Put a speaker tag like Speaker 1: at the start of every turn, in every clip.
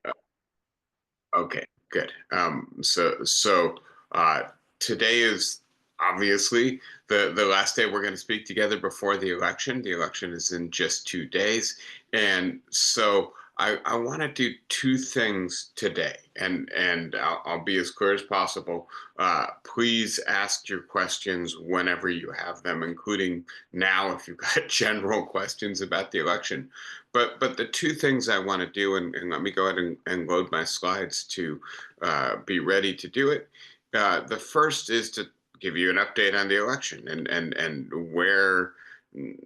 Speaker 1: Uh, okay, good. So today is obviously the last day we're going to speak together before the election. The election is in just 2 days, and so I want to do two things today, and I'll be as clear as possible. Please ask your questions whenever you have them, including now if you've got general questions about the election. But the two things I want to do, and let me go ahead and load my slides to be ready to do it. The first is to give you an update on the election and where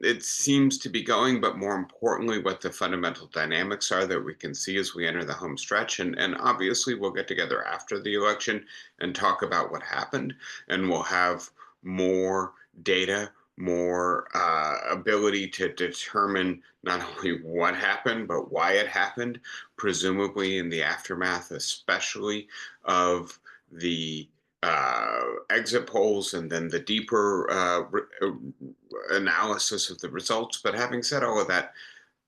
Speaker 1: it seems to be going, but more importantly, what the fundamental dynamics are that we can see as we enter the home stretch. And obviously, we'll get together after the election and talk about what happened, and we'll have more data, more ability to determine not only what happened, but why it happened, presumably in the aftermath, especially of the exit polls and then the deeper analysis of the results. But having said all of that,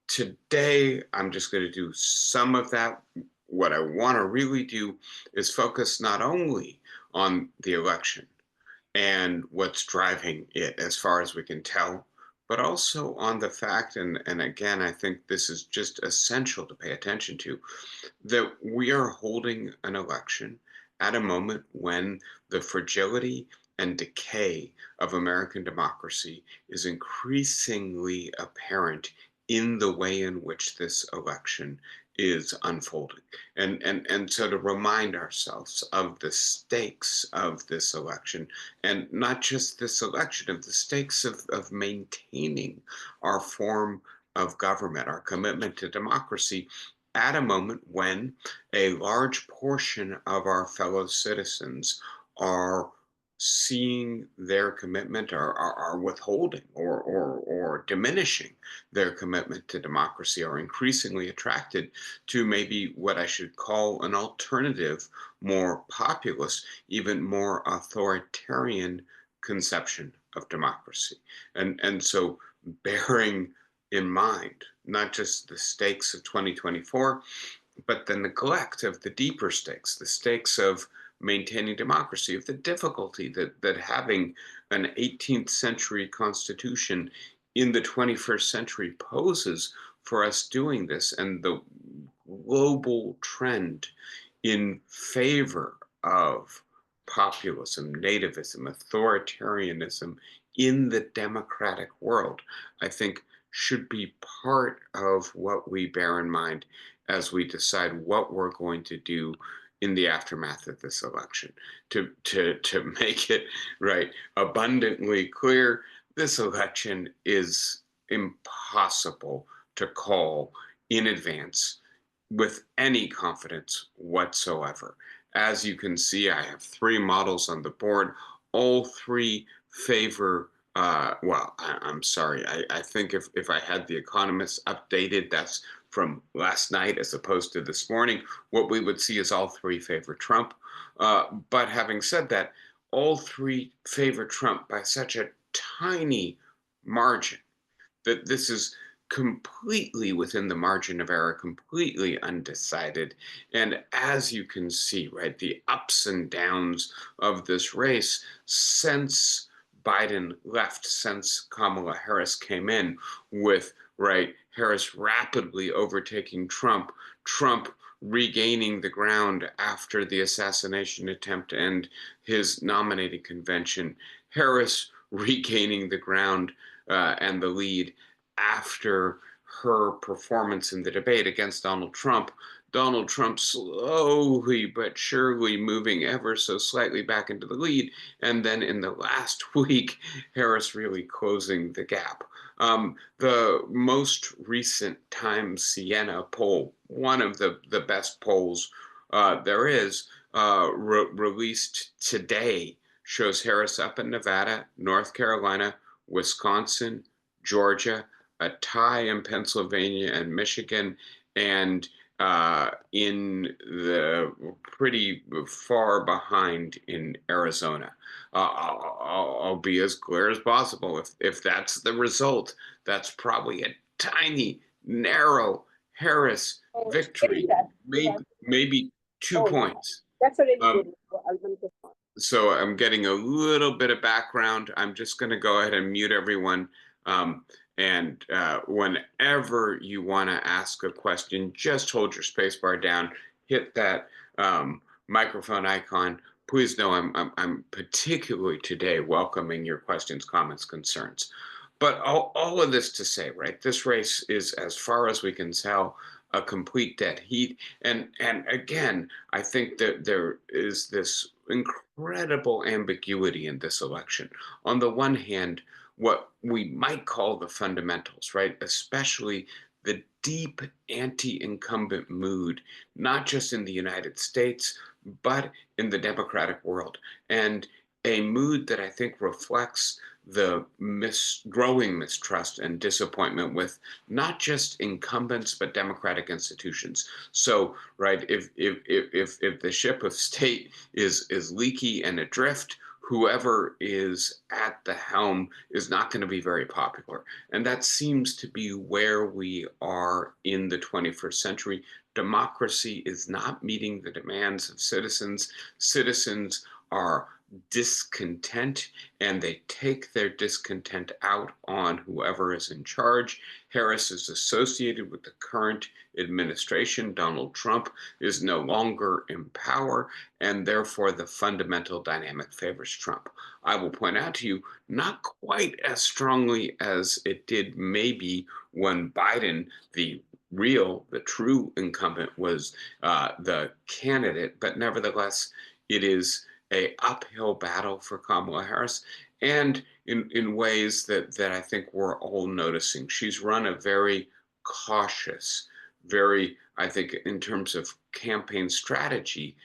Speaker 1: today I'm just going to do some of that. What I want to really do is focus not only on the election and what's driving it as far as we can tell, but also on the fact, and again, I think this is just essential to pay attention to, that we are holding an election at a moment when the fragility and decay of American democracy is increasingly apparent in the way in which this election is unfolding. And so to remind ourselves of the stakes of this election, and not just this election, of the stakes of maintaining our form of government, our commitment to democracy, at a moment when a large portion of our fellow citizens are seeing their commitment, or are withholding, or diminishing their commitment to democracy, are increasingly attracted to maybe what I should call an alternative, more populist, even more authoritarian conception of democracy. And so bearing in mind not just the stakes of 2024, but the neglect of the deeper stakes, the stakes of maintaining democracy, of the difficulty that having an 18th century constitution in the 21st century poses for us doing this, and the global trend in favor of populism, nativism, authoritarianism in the democratic world, I think should be part of what we bear in mind as we decide what we're going to do in the aftermath of this election. To make it right abundantly clear, this election is impossible to call in advance with any confidence whatsoever. As you can see, I have three models on the board. All three favor, I'm sorry. I think if I had the economists updated, that's from last night as opposed to this morning, what we would see is all three favor Trump. But having said that, all three favor Trump by such a tiny margin that this is completely within the margin of error, completely undecided. And as you can see, right, the ups and downs of this race since Biden left, since Kamala Harris came in, with, right, Harris rapidly overtaking Trump, Trump regaining the ground after the assassination attempt and his nominating convention, Harris regaining the ground and the lead after her performance in the debate against Donald Trump. Donald Trump slowly but surely moving ever so slightly back into the lead. And then in the last week, Harris really closing the gap. The most recent Times Siena poll, one of the best polls there is, released today, shows Harris up in Nevada, North Carolina, Wisconsin, Georgia, a tie in Pennsylvania and Michigan, and in the pretty far behind in Arizona. I'll be as clear as possible. If that's the result, that's probably a tiny, narrow Harris
Speaker 2: Oh, getting
Speaker 1: victory,
Speaker 2: that. Yeah.
Speaker 1: maybe two
Speaker 2: Oh,
Speaker 1: points.
Speaker 2: that's already
Speaker 1: Um,
Speaker 2: good. I'll make it.
Speaker 1: so I'm getting a little bit of background. I'm just going to go ahead and mute everyone. And whenever you want to ask a question, just hold your space bar down, hit that microphone icon. Please know I'm particularly today welcoming your questions, comments, concerns. But all of this to say, right, this race is, as far as we can tell, a complete dead heat. And again, I think that there is this incredible ambiguity in this election. On the one hand, what we might call the fundamentals, right? Especially the deep anti-incumbent mood, not just in the United States, but in the democratic world. And a mood that I think reflects the growing mistrust and disappointment with not just incumbents but democratic institutions. So, right, if the ship of state is leaky and adrift, whoever is at the helm is not going to be very popular. And that seems to be where we are in the 21st century. Democracy is not meeting the demands of citizens. Citizens are discontent, and they take their discontent out on whoever is in charge. Harris is associated with the current administration. Donald Trump is no longer in power, and therefore the fundamental dynamic favors Trump. I will point out to you, not quite as strongly as it did maybe when Biden, the true incumbent, was the candidate, but nevertheless, it is a uphill battle for Kamala Harris, and in ways that I think we're all noticing. She's run a very cautious, very, I think, in terms of campaign strategy,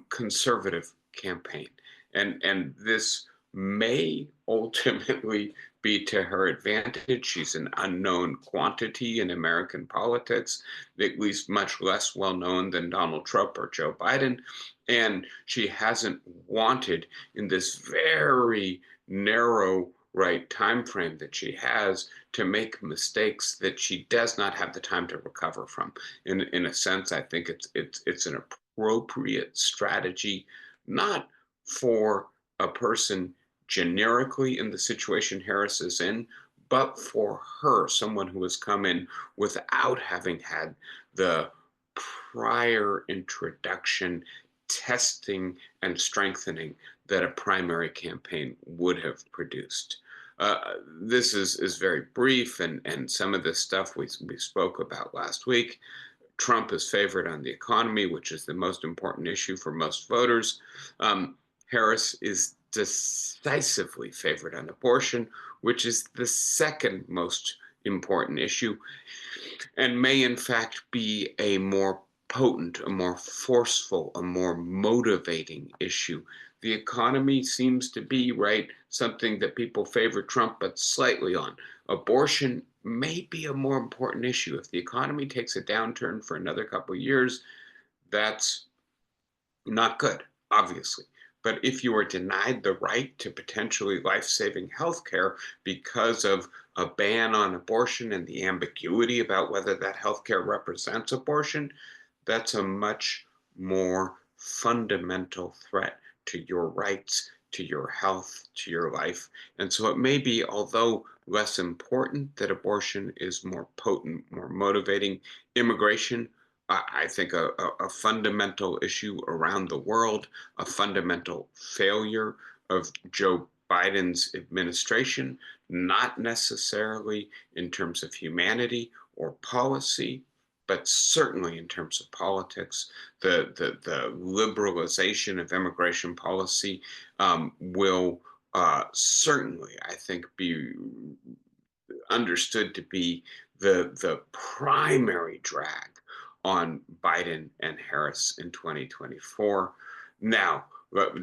Speaker 1: conservative campaign. And this may ultimately be to her advantage. She's an unknown quantity in American politics, at least much less well known than Donald Trump or Joe Biden. And she hasn't wanted, in this very narrow right time frame that she has, to make mistakes that she does not have the time to recover from. In a sense, I think it's an appropriate strategy, not for a person generically in the situation Harris is in, but for her, someone who has come in without having had the prior introduction, testing, and strengthening that a primary campaign would have produced. This is very brief, and some of this stuff we spoke about last week. Trump is favored on the economy, which is the most important issue for most voters. Harris is decisively favored on abortion, which is the second most important issue, and may in fact be a more potent, a more forceful, a more motivating issue. The economy seems to be, right, something that people favor Trump, but slightly on. Abortion may be a more important issue. If the economy takes a downturn for another couple of years, that's not good, obviously. But if you are denied the right to potentially life-saving health care because of a ban on abortion and the ambiguity about whether that health care represents abortion, that's a much more fundamental threat to your rights, to your health, to your life. And so it may be, although less important, that abortion is more potent, more motivating. Immigration, I think a fundamental issue around the world, a fundamental failure of Joe Biden's administration, not necessarily in terms of humanity or policy, but certainly in terms of politics. The liberalization of immigration policy will certainly, I think, be understood to be the primary drag on Biden and Harris in 2024. Now,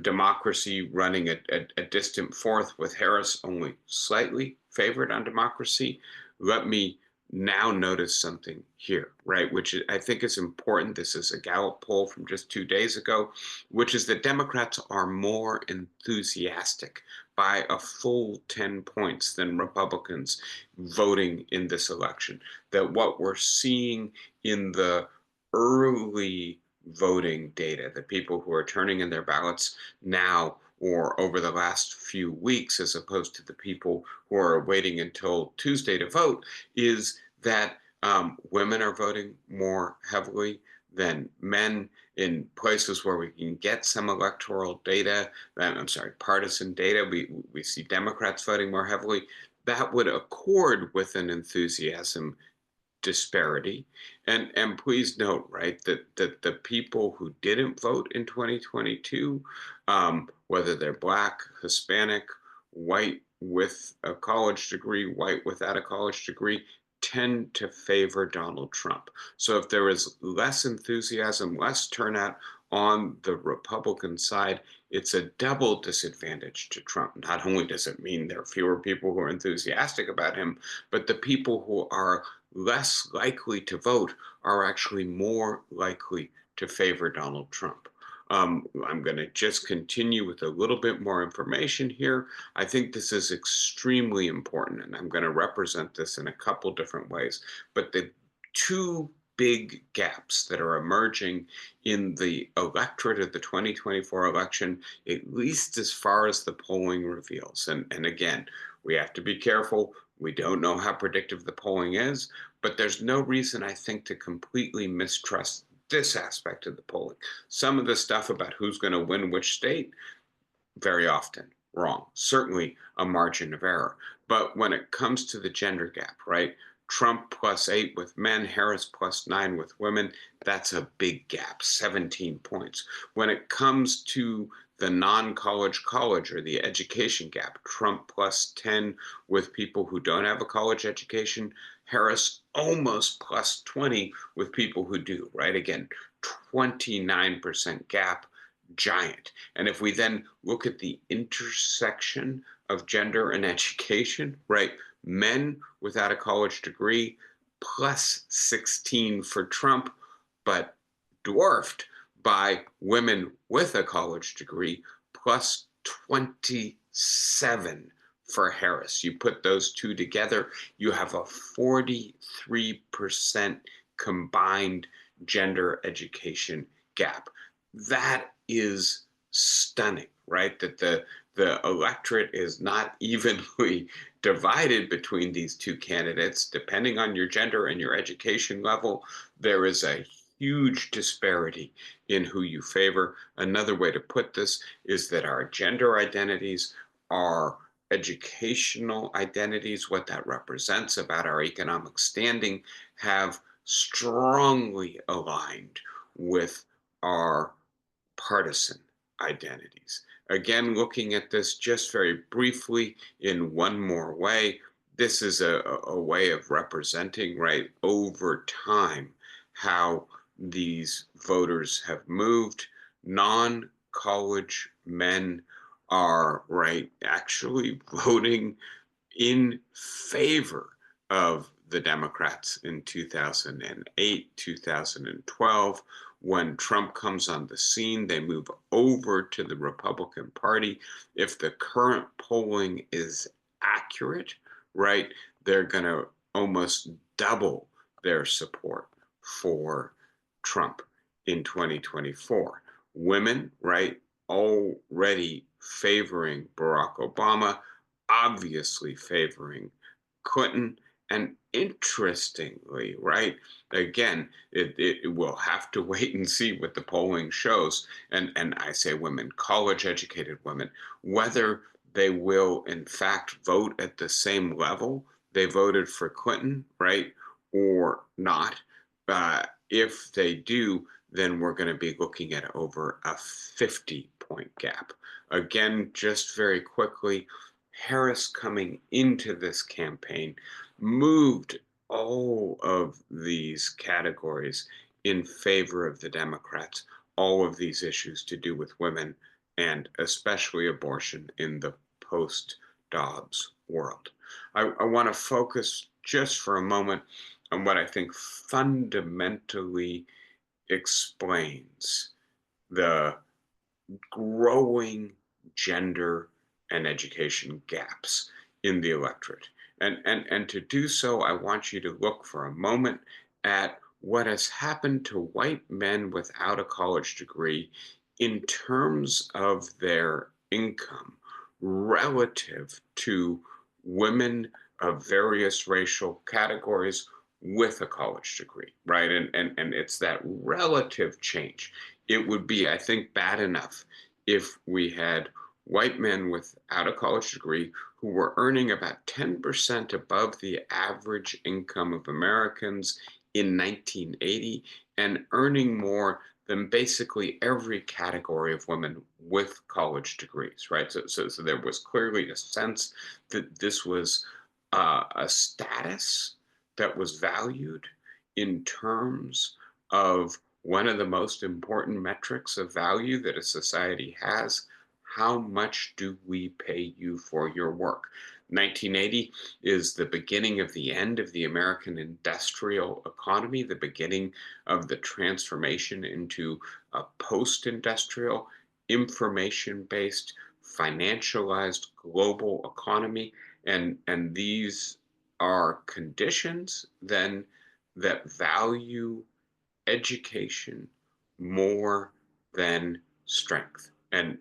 Speaker 1: democracy running a distant fourth, with Harris only slightly favored on democracy. Let me now notice something here, right, which I think is important. This is a Gallup poll from just 2 days ago, which is that Democrats are more enthusiastic by a full 10 points than Republicans voting in this election. That what we're seeing in the early voting data, the people who are turning in their ballots now or over the last few weeks, as opposed to the people who are waiting until Tuesday to vote, is that women are voting more heavily than men in places where we can get some electoral data. I'm sorry, partisan data. We see Democrats voting more heavily. That would accord with an enthusiasm disparity. And please note, right, that the people who didn't vote in 2022, whether they're Black, Hispanic, white with a college degree, white without a college degree, tend to favor Donald Trump. So if there is less enthusiasm, less turnout on the Republican side, it's a double disadvantage to Trump. Not only does it mean there are fewer people who are enthusiastic about him, but the people who are less likely to vote are actually more likely to favor Donald Trump. I'm going to just continue with a little bit more information here. I think this is extremely important, and I'm going to represent this in a couple different ways. But the two big gaps that are emerging in the electorate of the 2024 election, at least as far as the polling reveals. And again, we have to be careful. We don't know how predictive the polling is, but there's no reason, I think, to completely mistrust this aspect of the polling. Some of the stuff about who's going to win which state, very often wrong, certainly a margin of error. But when it comes to the gender gap, right? Trump +8 with men, Harris +9 with women, that's a big gap, 17 points. When it comes to the non-college or the education gap, Trump +10 with people who don't have a college education, Harris almost +20 with people who do, right? Again, 29% gap, giant. And if we then look at the intersection of gender and education, right? Men without a college degree, +16 for Trump, but dwarfed by women with a college degree, +27 for Harris. You put those two together, you have a 43% combined gender education gap. That is stunning, right? That the electorate is not evenly divided between these two candidates. Depending on your gender and your education level, there is a huge disparity in who you favor. Another way to put this is that our gender identities, our educational identities, what that represents about our economic standing, have strongly aligned with our partisan identities. Again, looking at this just very briefly in one more way, this is a way of representing, right, over time, how these voters have moved. Non-college men are, right, actually voting in favor of the Democrats in 2008, 2012. When Trump comes on the scene, they move over to the Republican Party. If the current polling is accurate, right, they're going to almost double their support for Trump in 2024. Women, right, already favoring Barack Obama, obviously favoring Clinton. And interestingly, right, again, it will have to wait and see what the polling shows. And I say women, college educated women, whether they will in fact vote at the same level they voted for Clinton, right, or not. If they do, then we're going to be looking at over a 50-point gap. Again, just very quickly, Harris coming into this campaign moved all of these categories in favor of the Democrats, all of these issues to do with women and especially abortion in the post-Dobbs world. I want to focus just for a moment on what I think fundamentally explains the growing gender and education gaps in the electorate. And to do so, I want you to look for a moment at what has happened to white men without a college degree in terms of their income relative to women of various racial categories with a college degree, right? And it's that relative change. It would be, I think, bad enough if we had white men without a college degree who were earning about 10% above the average income of Americans in 1980 and earning more than basically every category of women with college degrees, right? So there was clearly a sense that this was a status that was valued in terms of one of the most important metrics of value that a society has. How much do we pay you for your work? 1980 is the beginning of the end of the American industrial economy, the beginning of the transformation into a post industrial, information based, financialized global economy. And these are conditions then that value education more than strength. And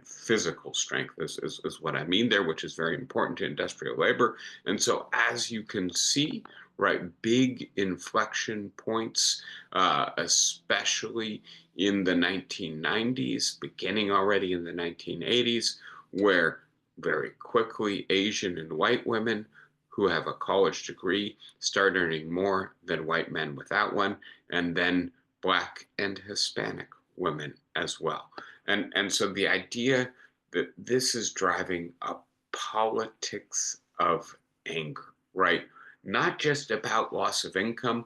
Speaker 1: physical strength is what I mean there, which is very important to industrial labor. And so, as you can see, right, big inflection points, especially in the 1990s, beginning already in the 1980s, where very quickly Asian and white women who have a college degree start earning more than white men without one, and then Black and Hispanic women as well. And so the idea that this is driving a politics of anger, right? Not just about loss of income,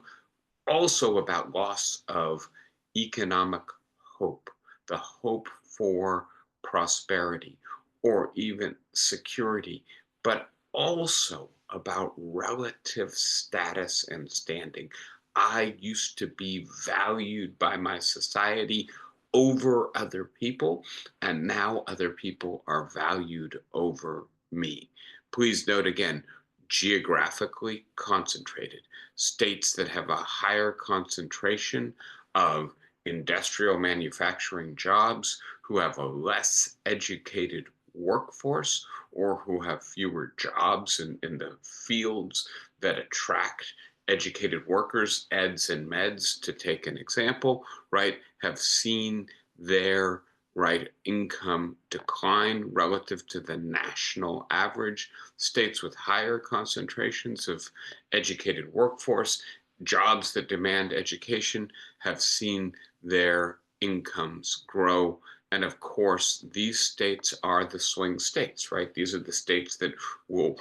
Speaker 1: also about loss of economic hope, the hope for prosperity or even security, but also about relative status and standing. I used to be valued by my society over other people, and now other people are valued over me. Please note again, geographically concentrated. States that have a higher concentration of industrial manufacturing jobs, who have a less educated workforce, or who have fewer jobs in the fields that attract educated workers, eds and meds, to take an example, right, have seen their right income decline relative to the national average. States with higher concentrations of educated workforce, jobs that demand education, have seen their incomes grow. And of course, these states are the swing states, right? These are the states that will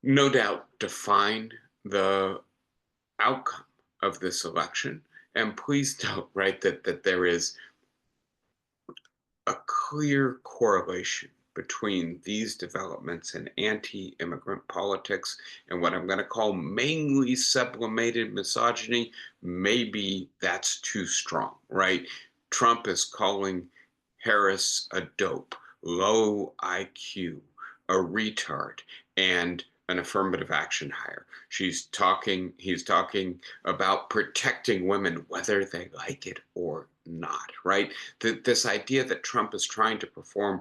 Speaker 1: no doubt define the outcome of this election. And please note, right, that there is a clear correlation between these developments and anti-immigrant politics and what I'm going to call mainly sublimated misogyny. Maybe that's too strong, right? Trump is calling Harris a dope, low IQ, a retard, and an affirmative action hire. He's talking about protecting women, whether they like it or not, right? This idea that Trump is trying to perform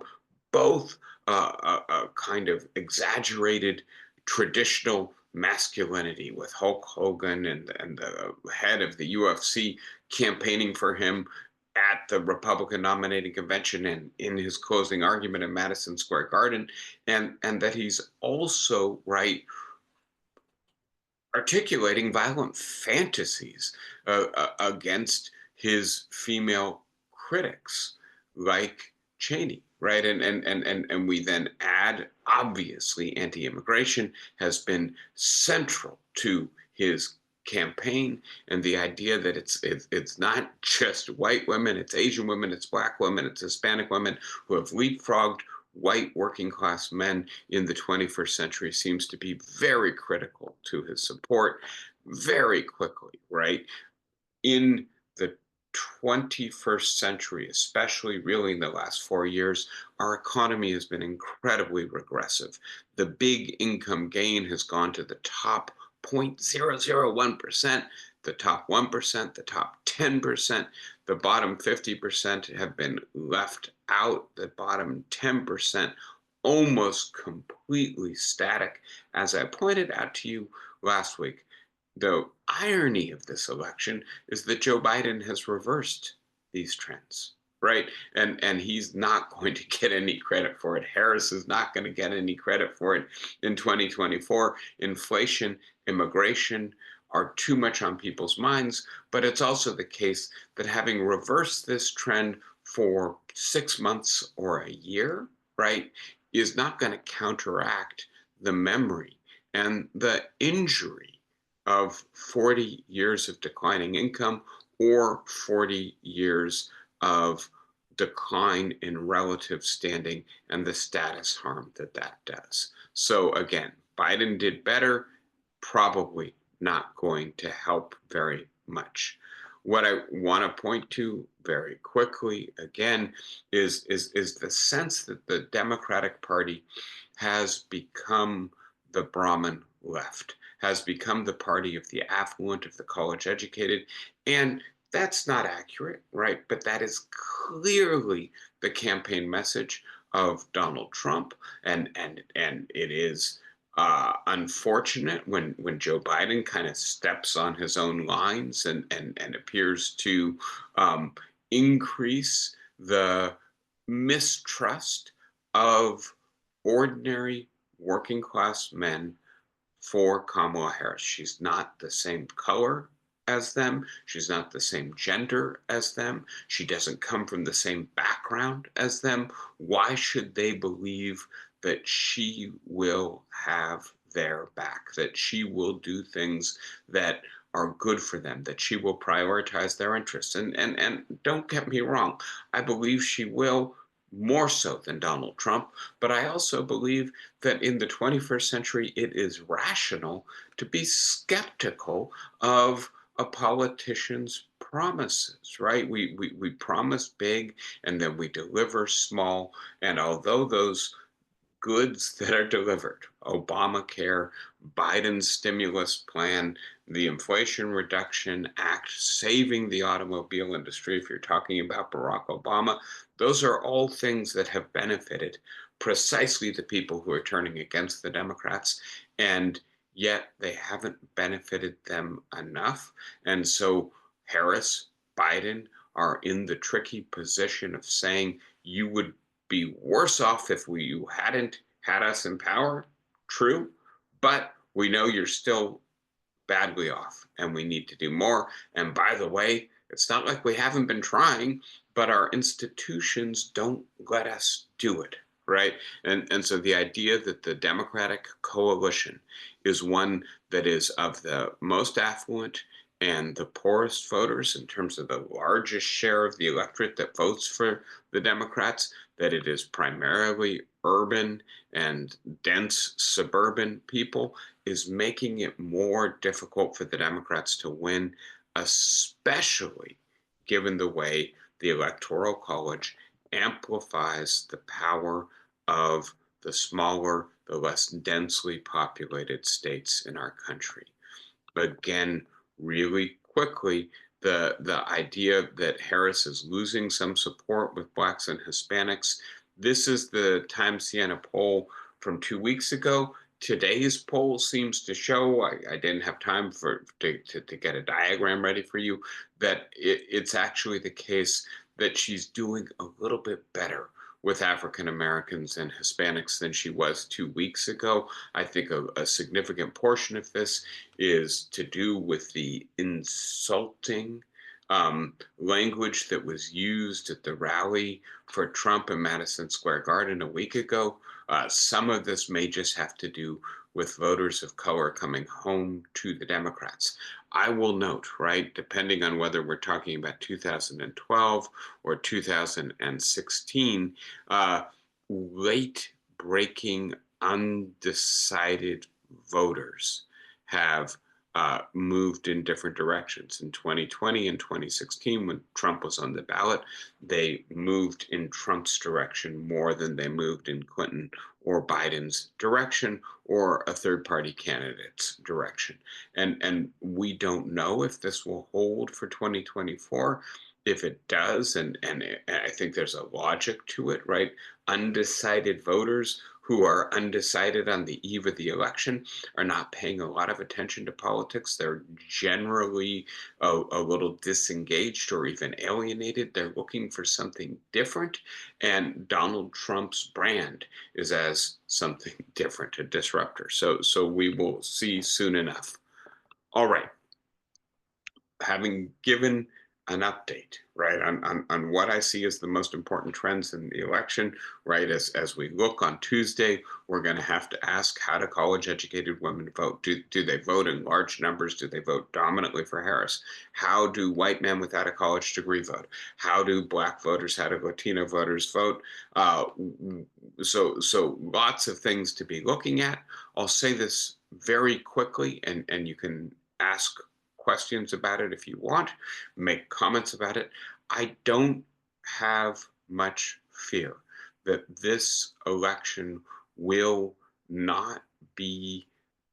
Speaker 1: both a kind of exaggerated traditional masculinity with Hulk Hogan and the head of the UFC campaigning for him at the Republican nominating convention and in his closing argument in Madison Square Garden, and that he's also right articulating violent fantasies against his female critics, like Cheney, right? And we then add, obviously, anti-immigration has been central to his campaign, and the idea that it's not just white women, it's Asian women, it's Black women, it's Hispanic women who have leapfrogged white working class men in the 21st century seems to be very critical to his support very quickly, right? In the 21st century, especially really in the last 4 years, our economy has been incredibly regressive. The big income gain has gone to the top 0.001%, the top 1%, the top 10%, the bottom 50% have been left out, the bottom 10% almost completely static. As I pointed out to you last week, the irony of this election is that Joe Biden has reversed these trends, right? And he's not going to get any credit for it. Harris is not going to get any credit for it in 2024. Inflation, immigration are too much on people's minds, but it's also the case that having reversed this trend for 6 months or a year, right, is not going to counteract the memory and the injury of 40 years of declining income or 40 years of decline in relative standing and the status harm that that does. So again, Biden did better, probably not going to help very much. What I want to point to very quickly again is the sense that the Democratic Party has become the Brahmin left, has become the party of the affluent, of the college educated. And that's not accurate, right? But that is clearly the campaign message of Donald Trump. And it is unfortunate when Joe Biden kind of steps on his own lines and appears to increase the mistrust of ordinary working class men for Kamala Harris. She's not the same color as them. She's not the same gender as them. She doesn't come from the same background as them. Why should they believe that she will have their back, that she will do things that are good for them, that she will prioritize their interests? And don't get me wrong, I believe she will more so than Donald Trump, but I also believe that in the 21st century, it is rational to be skeptical of a politician's promises, right? We promise big and then we deliver small. And although those goods that are delivered, Obamacare, Biden's stimulus plan, the Inflation Reduction Act, saving the automobile industry, if you're talking about Barack Obama, those are all things that have benefited precisely the people who are turning against the Democrats, and yet they haven't benefited them enough. And so Harris, Biden are in the tricky position of saying you would be worse off if you hadn't had us in power. True, but we know you're still badly off and we need to do more. And by the way, it's not like we haven't been trying, but our institutions don't let us do it, right? And so the idea that the Democratic coalition is one that is of the most affluent and the poorest voters in terms of the largest share of the electorate that votes for the Democrats, that it is primarily urban and dense suburban people, is making it more difficult for the Democrats to win, especially given the way the Electoral College amplifies the power of the smaller, the less densely populated states in our country. Again, really quickly, the idea that Harris is losing some support with Blacks and Hispanics. This is the Times Siena poll from 2 weeks ago. Today's poll seems to show, I didn't have time to get a diagram ready for you, that it's actually the case that she's doing a little bit better with African Americans and Hispanics than she was 2 weeks ago. I think a significant portion of this is to do with the insulting language that was used at the rally for Trump in Madison Square Garden a week ago. Some of this may just have to do with voters of color coming home to the Democrats. I will note, right, depending on whether we're talking about 2012 or 2016, late breaking undecided voters have moved in different directions. In 2020 and 2016, when Trump was on the ballot, they moved in Trump's direction more than they moved in Clinton or Biden's direction or a third party candidate's direction. And we don't know if this will hold for 2024. If it does, I think there's a logic to it, right? Undecided voters who are undecided on the eve of the election are not paying a lot of attention to politics. They're generally a little disengaged or even alienated. They're looking for something different. And Donald Trump's brand is as something different, a disruptor. So we will see soon enough. All right, having given an update, right, on what I see as the most important trends in the election, right, as we look on Tuesday, we're going to have to ask, how do college educated women vote? Do they vote in large numbers? Do they vote dominantly for Harris? How do white men without a college degree vote? How do black voters, how do Latino voters vote? So lots of things to be looking at. I'll say this very quickly, and you can ask questions about it if you want, make comments about it. I don't have much fear that this election will not be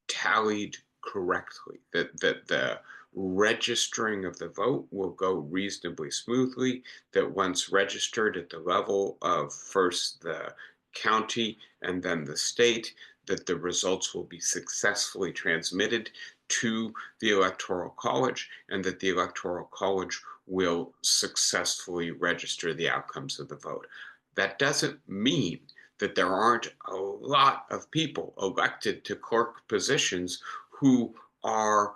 Speaker 1: tallied correctly, that the registering of the vote will go reasonably smoothly, that once registered at the level of first the county and then the state, that the results will be successfully transmitted to the Electoral College, and that the Electoral College will successfully register the outcomes of the vote. That doesn't mean that there aren't a lot of people elected to clerk positions who are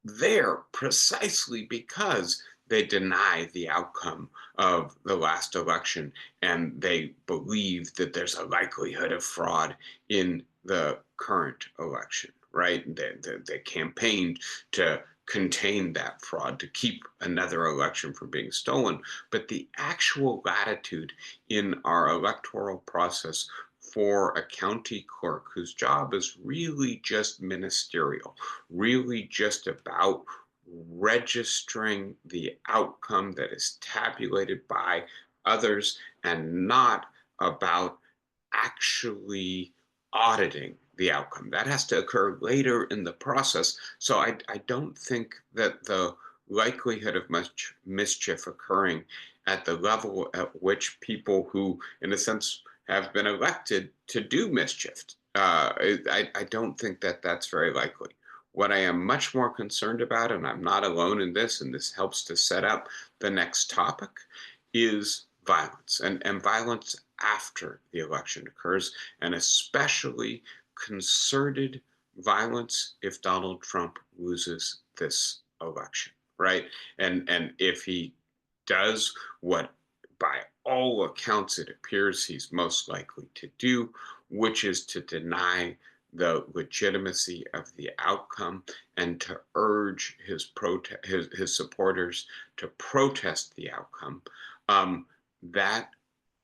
Speaker 1: there precisely because they deny the outcome of the last election and they believe that there's a likelihood of fraud in the current election, right? They campaigned to contain that fraud, to keep another election from being stolen. But the actual latitude in our electoral process for a county clerk whose job is really just ministerial, really just about registering the outcome that is tabulated by others and not about actually auditing the outcome. That has to occur later in the process. So I don't think that the likelihood of much mischief occurring at the level at which people who, in a sense, have been elected to do mischief, I don't think that that's very likely. What I am much more concerned about, and I'm not alone in this, and this helps to set up the next topic, is violence and violence after the election occurs, and especially concerted violence if Donald Trump loses this election, right? And if he does what by all accounts it appears he's most likely to do, which is to deny the legitimacy of the outcome and to urge his supporters to protest the outcome, that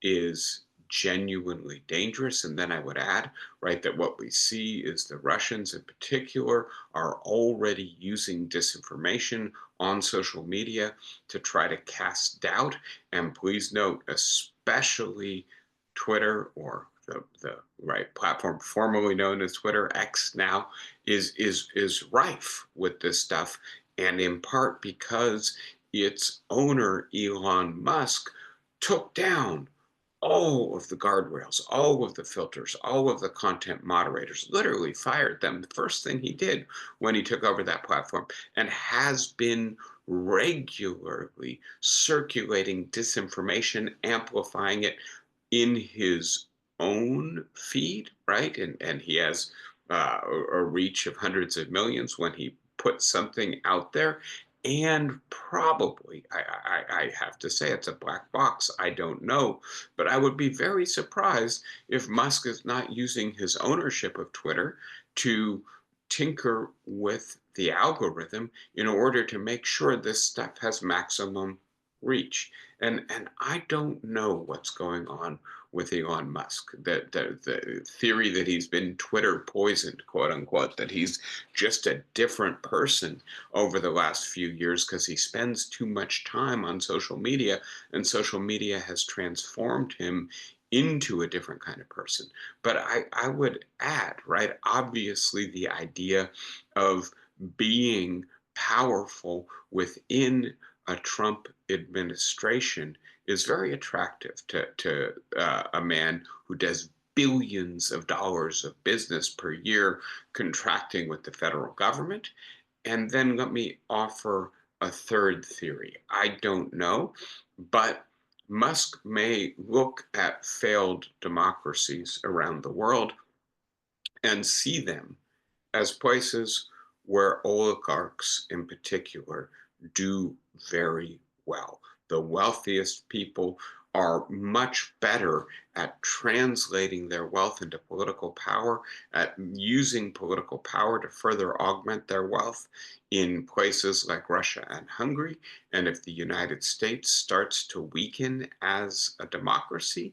Speaker 1: is genuinely dangerous. And then I would add, right, that what we see is the Russians in particular are already using disinformation on social media to try to cast doubt. And please note, especially Twitter, or the right platform formerly known as Twitter, X now, is rife with this stuff, and in part because its owner, Elon Musk, took down all of the guardrails, all of the filters, all of the content moderators, literally fired them. The first thing he did when he took over that platform, and has been regularly circulating disinformation, amplifying it in his own feed, right? And he has a reach of hundreds of millions when he puts something out there. And probably, I have to say, it's a black box. I don't know. But I would be very surprised if Musk is not using his ownership of Twitter to tinker with the algorithm in order to make sure this stuff has maximum reach. And I don't know what's going on with Elon Musk. That the theory that he's been Twitter poisoned, quote unquote, that he's just a different person over the last few years because he spends too much time on social media, and social media has transformed him into a different kind of person. But I would add, right, obviously the idea of being powerful within a Trump administration is very attractive to a man who does billions of dollars of business per year contracting with the federal government. And then let me offer a third theory. I don't know, but Musk may look at failed democracies around the world and see them as places where oligarchs in particular do very well. The wealthiest people are much better at translating their wealth into political power, at using political power to further augment their wealth in places like Russia and Hungary. And if the United States starts to weaken as a democracy,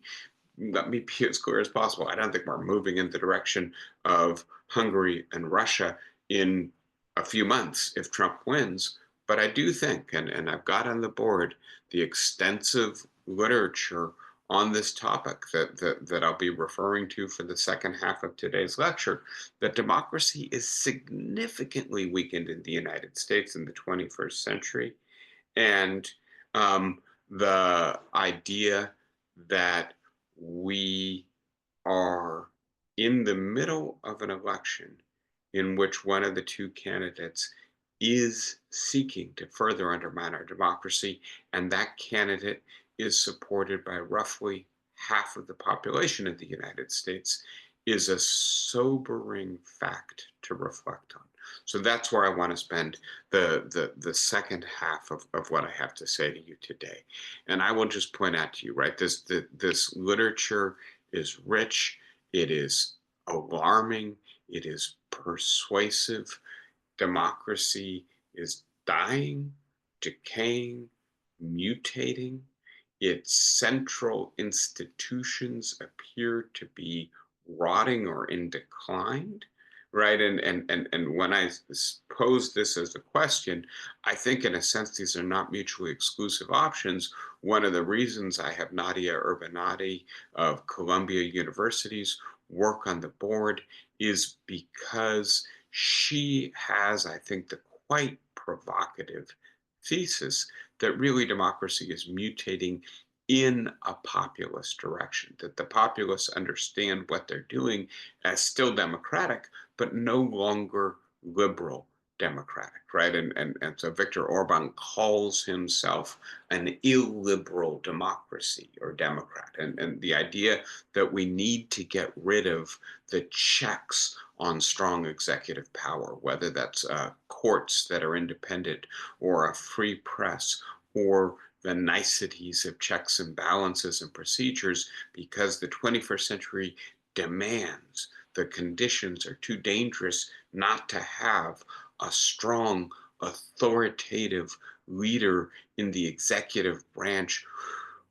Speaker 1: let me be as clear as possible. I don't think we're moving in the direction of Hungary and Russia in a few months if Trump wins. But I do think, and I've got on the board the extensive literature on this topic that I'll be referring to for the second half of today's lecture, that democracy is significantly weakened in the United States in the 21st century. And the idea that we are in the middle of an election in which one of the two candidates is seeking to further undermine our democracy, and that candidate is supported by roughly half of the population of the United States, is a sobering fact to reflect on. So that's where I want to spend the second half of what I have to say to you today. And I will just point out to you, right, this literature is rich, it is alarming, it is persuasive. Democracy is dying, decaying, mutating. Its central institutions appear to be rotting or in decline, right? And when I pose this as a question, I think in a sense these are not mutually exclusive options. One of the reasons I have Nadia Urbanati of Columbia University's work on the board is because she has, I think, the quite provocative thesis that really democracy is mutating in a populist direction, that the populists understand what they're doing as still democratic, but no longer liberal democratic, right? And so Viktor Orban calls himself an illiberal democracy or democrat. And the idea that we need to get rid of the checks on strong executive power, whether that's courts that are independent or a free press or the niceties of checks and balances and procedures, because the 21st century demands the conditions are too dangerous not to have a strong, authoritative leader in the executive branch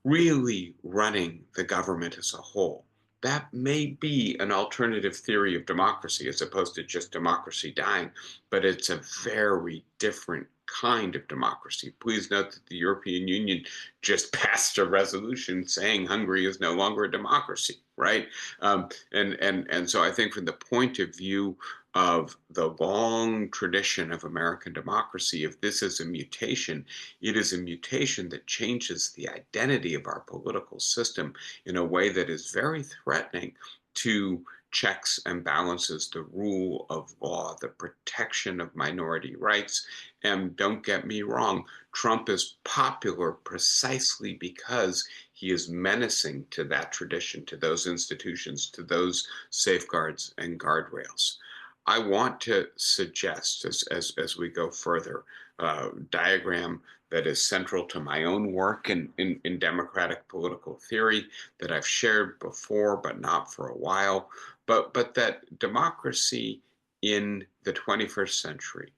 Speaker 1: really running the government as a whole. That may be an alternative theory of democracy as opposed to just democracy dying, but it's a very different kind of democracy. Please note that the European Union just passed a resolution saying Hungary is no longer a democracy, right? And so I think from the point of view of the long tradition of American democracy, if this is a mutation, it is a mutation that changes the identity of our political system in a way that is very threatening to checks and balances, the rule of law, the protection of minority rights. And don't get me wrong, Trump is popular precisely because he is menacing to that tradition, to those institutions, to those safeguards and guardrails. I want to suggest, as we go further, a diagram that is central to my own work in democratic political theory that I've shared before, but not for a while, but that democracy in the 21st century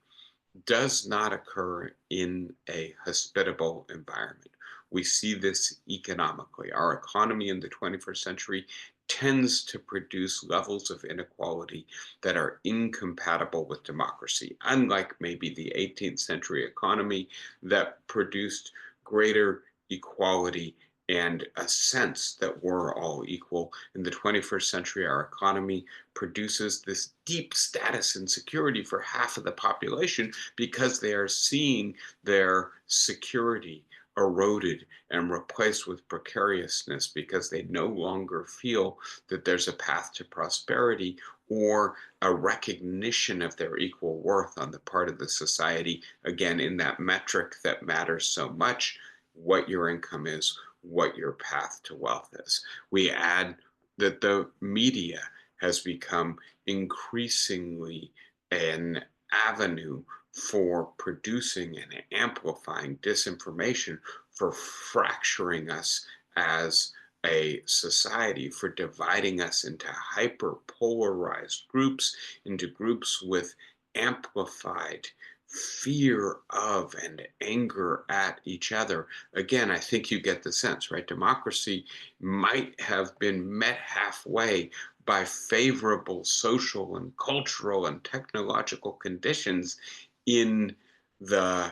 Speaker 1: does not occur in a hospitable environment. We see this economically. Our economy in the 21st century tends to produce levels of inequality that are incompatible with democracy, unlike maybe the 18th century economy that produced greater equality and a sense that we're all equal. In the 21st century, our economy produces this deep status insecurity for half of the population because they are seeing their security eroded and replaced with precariousness because they no longer feel that there's a path to prosperity or a recognition of their equal worth on the part of the society. Again, in that metric that matters so much, what your income is, what your path to wealth is. We add that the media has become increasingly an avenue for producing and amplifying disinformation, for fracturing us as a society, for dividing us into hyper polarized groups, into groups with amplified fear of and anger at each other. Again, I think you get the sense, right? Democracy might have been met halfway by favorable social and cultural and technological conditions in the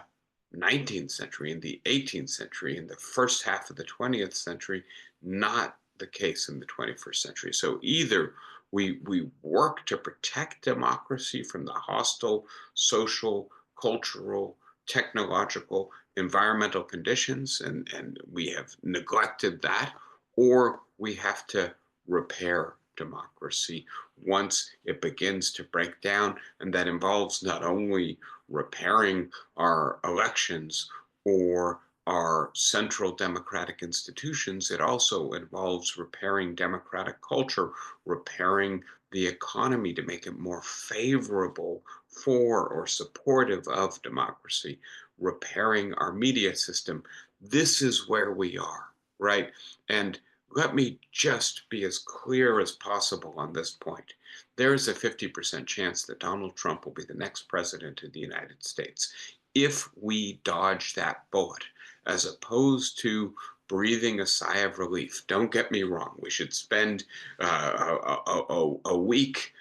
Speaker 1: 19th century, in the 18th century, in the first half of the 20th century, not the case in the 21st century. So either we work to protect democracy from the hostile social, cultural, technological, environmental conditions, and we have neglected that, or we have to repair democracy once it begins to break down. And that involves not only repairing our elections or our central democratic institutions, it also involves repairing democratic culture, repairing the economy to make it more favorable for or supportive of democracy, repairing our media system. This is where we are, right? And let me just be as clear as possible on this point. There is a 50% chance that Donald Trump will be the next president of the United States. If we dodge that bullet, as opposed to breathing a sigh of relief. Don't get me wrong. We should spend a week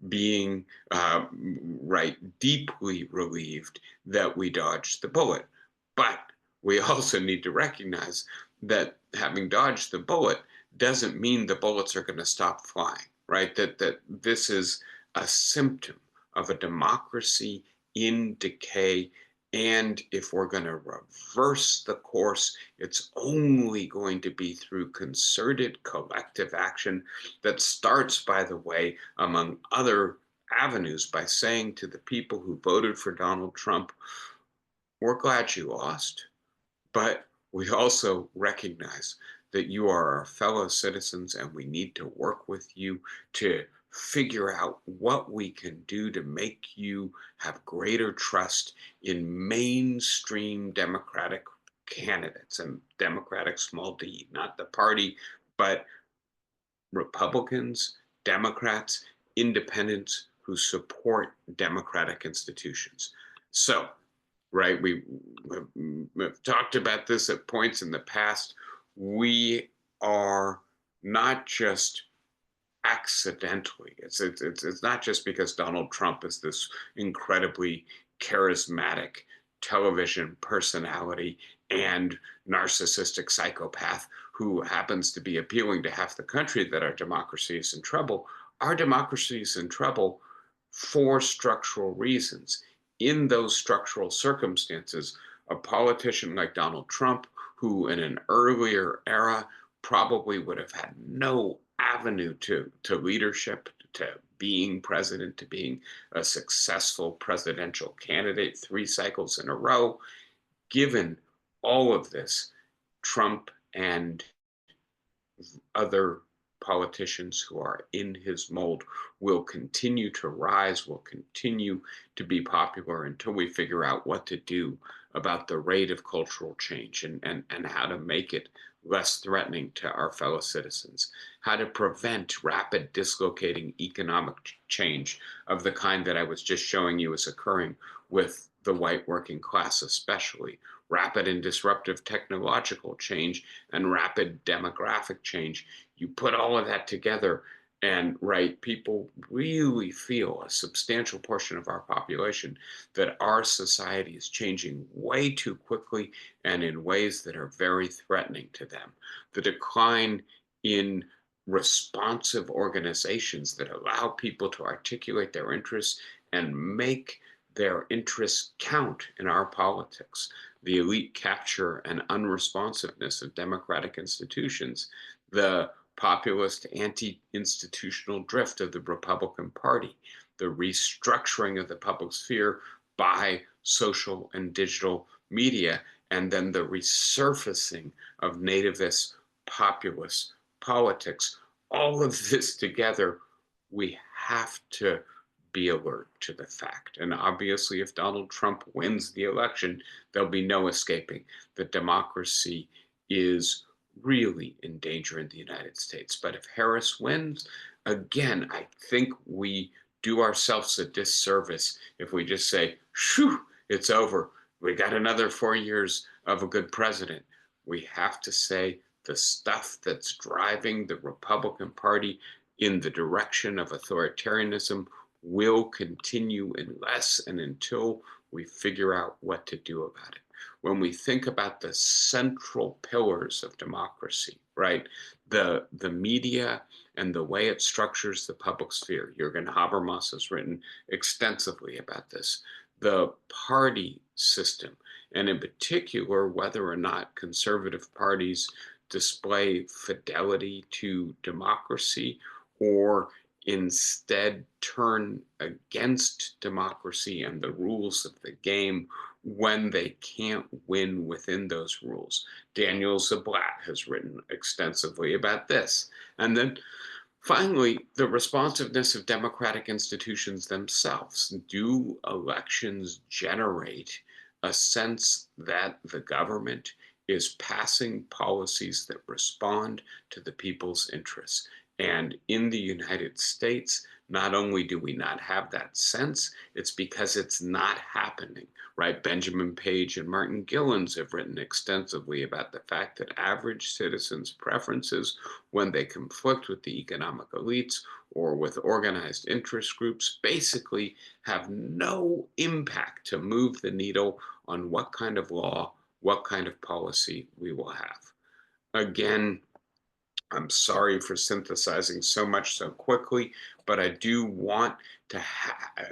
Speaker 1: being right deeply relieved that we dodged the bullet. But we also need to recognize that having dodged the bullet doesn't mean the bullets are going to stop flying, right? That this is a symptom of a democracy in decay. And if we're going to reverse the course, it's only going to be through concerted collective action that starts, by the way, among other avenues, by saying to the people who voted for Donald Trump, we're glad you lost, but we also recognize that you are our fellow citizens and we need to work with you to figure out what we can do to make you have greater trust in mainstream Democratic candidates and Democratic small d, not the party, but Republicans, Democrats, independents who support democratic institutions. So, right, we've talked about this at points in the past. We are not just accidentally. It's not just because Donald Trump is this incredibly charismatic television personality and narcissistic psychopath who happens to be appealing to half the country that our democracy is in trouble. Our democracy is in trouble for structural reasons. In those structural circumstances, a politician like Donald Trump, who in an earlier era probably would have had no avenue to leadership, to being president, to being a successful presidential candidate 3 cycles in a row. Given all of this, Trump and other politicians who are in his mold will continue to rise, will continue to be popular until we figure out what to do about the rate of cultural change and how to make it less threatening to our fellow citizens, how to prevent rapid dislocating economic change of the kind that I was just showing you is occurring with the white working class, especially. Rapid and disruptive technological change and rapid demographic change. You put all of that together, and right, people really feel, a substantial portion of our population, that our society is changing way too quickly and in ways that are very threatening to them. The decline in responsive organizations that allow people to articulate their interests and make their interests count in our politics, the elite capture and unresponsiveness of democratic institutions, the populist anti institutional drift of the Republican Party, the restructuring of the public sphere by social and digital media, and then the resurfacing of nativist populist politics. All of this together, we have to be alert to the fact. And obviously, if Donald Trump wins the election, there'll be no escaping that democracy is really in danger in the United States. But if Harris wins, again, I think we do ourselves a disservice if we just say, "Shoo, it's over. We got another 4 years of a good president." We have to say the stuff that's driving the Republican Party in the direction of authoritarianism will continue unless and until we figure out what to do about it. When we think about the central pillars of democracy, right? The media and the way it structures the public sphere. Jürgen Habermas has written extensively about this. The party system, and in particular, whether or not conservative parties display fidelity to democracy or instead turn against democracy and the rules of the game when they can't win within those rules. Daniel Zablat has written extensively about this. And then finally, the responsiveness of democratic institutions themselves. Do elections generate a sense that the government is passing policies that respond to the people's interests? And in the United States, not only do we not have that sense, it's because it's not happening, right? Benjamin Page and Martin Gillens have written extensively about the fact that average citizens' preferences, when they conflict with the economic elites or with organized interest groups, basically have no impact to move the needle on what kind of law, what kind of policy we will have. Again, I'm sorry for synthesizing so much so quickly, but I do want to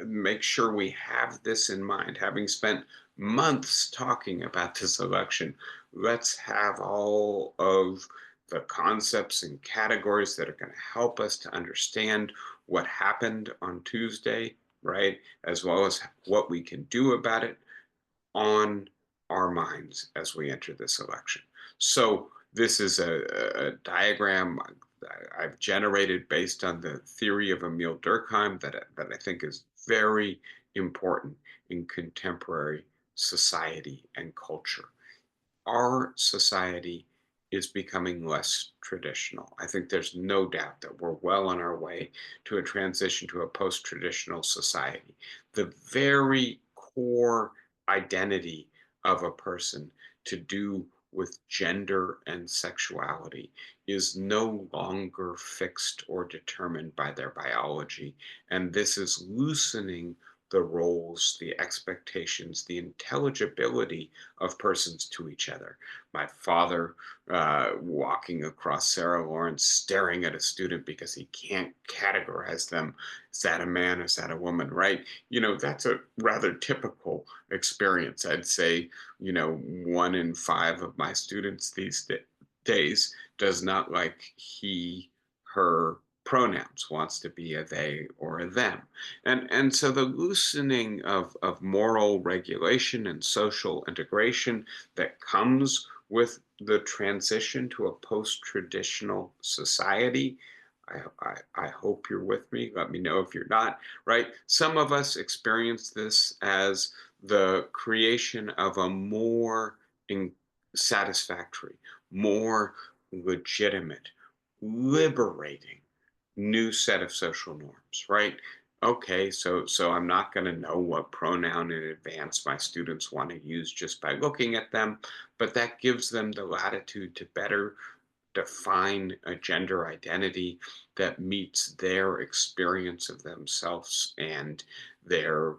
Speaker 1: make sure we have this in mind. Having spent months talking about this election, let's have all of the concepts and categories that are going to help us to understand what happened on Tuesday, right? As well as what we can do about it on our minds as we enter this election. So this is a diagram I've generated based on the theory of Emil Durkheim that I think is very important in contemporary society and culture. Our society is becoming less traditional. I think there's no doubt that we're well on our way to a transition to a post-traditional society. The very core identity of a person to do with gender and sexuality is no longer fixed or determined by their biology. And this is loosening the roles, the expectations, the intelligibility of persons to each other. My father walking across Sarah Lawrence, staring at a student because he can't categorize them. Is that a man? Is that a woman? Right? You know, that's a rather typical experience. I'd say, 1 in 5 of my students these days does not like he, her pronouns, wants to be a they or a them. And so the loosening of moral regulation and social integration that comes with the transition to a post-traditional society. I hope you're with me. Let me know if you're not, right? Some of us experience this as the creation of a more satisfactory, more legitimate, liberating new set of social norms, right? okay, so I'm not going to know what pronoun in advance my students want to use just by looking at them, but that gives them the latitude to better define a gender identity that meets their experience of themselves and their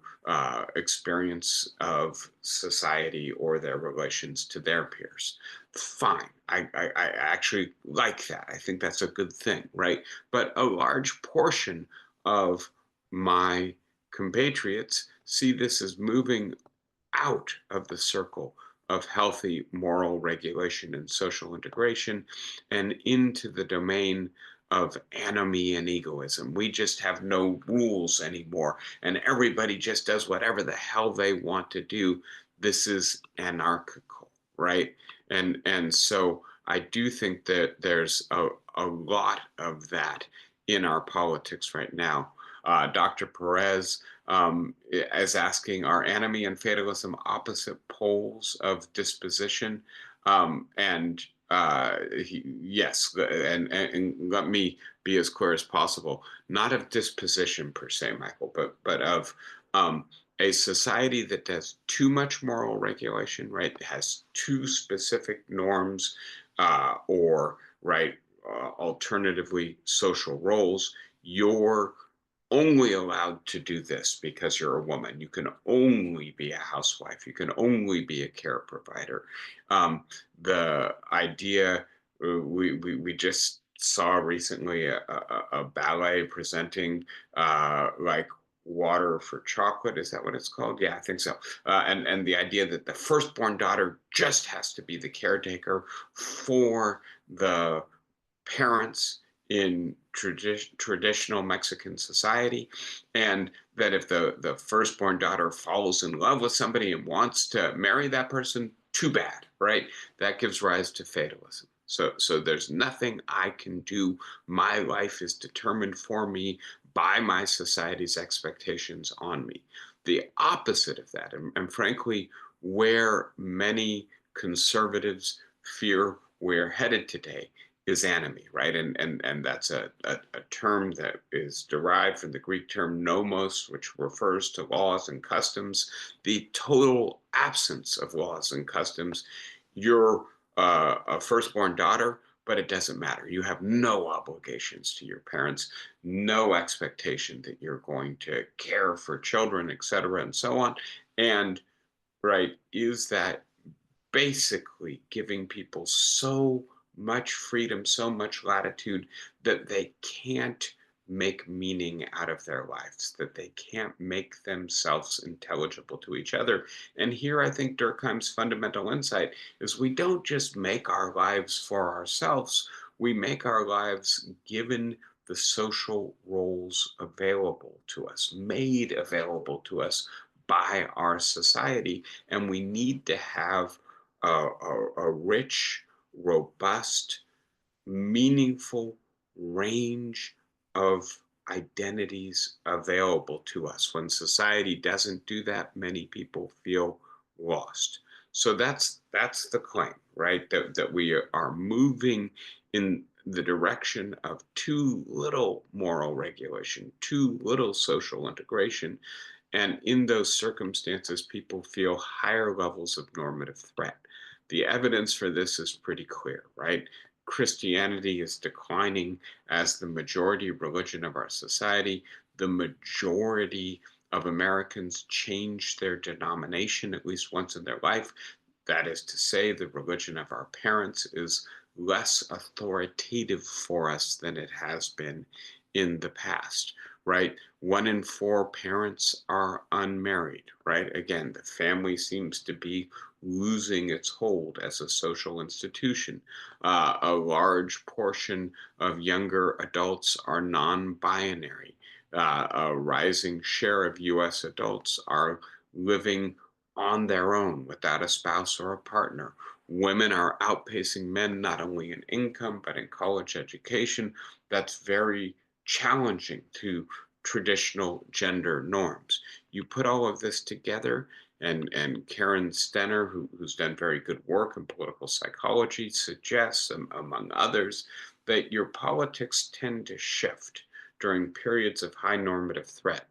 Speaker 1: experience of society or their relations to their peers. Fine. I actually like that. I think that's a good thing, right? But a large portion of my compatriots see this as moving out of the circle of healthy moral regulation and social integration and into the domain of enemy and egoism. We just have no rules anymore, and everybody just does whatever the hell they want to do. This is anarchical, right? And so I do think that there's a lot of that in our politics right now. Dr. Perez as asking, are enemy and fatalism opposite poles of disposition? And yes, and let me be as clear as possible. Not of disposition per se, Michael, but of a society that does too much moral regulation, right? Has too specific norms, or right, alternatively, social roles. Your only allowed to do this because you're a woman. You can only be a housewife. You can only be a care provider. The idea we just saw recently a ballet presenting like water for chocolate. Is that what it's called? Yeah, I think so. And the idea that the firstborn daughter just has to be the caretaker for the parents in traditional Mexican society, and that if the firstborn daughter falls in love with somebody and wants to marry that person, too bad, right? That gives rise to fatalism. So there's nothing I can do. My life is determined for me by my society's expectations on me. The opposite of that, and frankly, where many conservatives fear we're headed today, is enemy, right? And that's a term that is derived from the Greek term nomos, which refers to laws and customs. The total absence of laws and customs. You're a firstborn daughter, but it doesn't matter. You have no obligations to your parents, no expectation that you're going to care for children, et cetera, and so on. And right, is that basically giving people so much freedom, so much latitude that they can't make meaning out of their lives, that they can't make themselves intelligible to each other. And here I think Durkheim's fundamental insight is we don't just make our lives for ourselves, we make our lives given the social roles available to us, made available to us by our society. And we need to have a rich, robust, meaningful range of identities available to us. When society doesn't do that, many people feel lost. So that's the claim, right? That we are moving in the direction of too little moral regulation, too little social integration, and in those circumstances, people feel higher levels of normative threat. The evidence for this is pretty clear, right? Christianity is declining as the majority religion of our society. The majority of Americans change their denomination at least once in their life. That is to say, the religion of our parents is less authoritative for us than it has been in the past, right? 1 in 4 parents are unmarried, right? Again, the family seems to be losing its hold as a social institution. A large portion of younger adults are non binary. A rising share of US adults are living on their own without a spouse or a partner. Women are outpacing men not only in income but in college education. That's very challenging to traditional gender norms. You put all of this together, and Karen Stenner, who's done very good work in political psychology, suggests, among others, that your politics tend to shift during periods of high normative threat.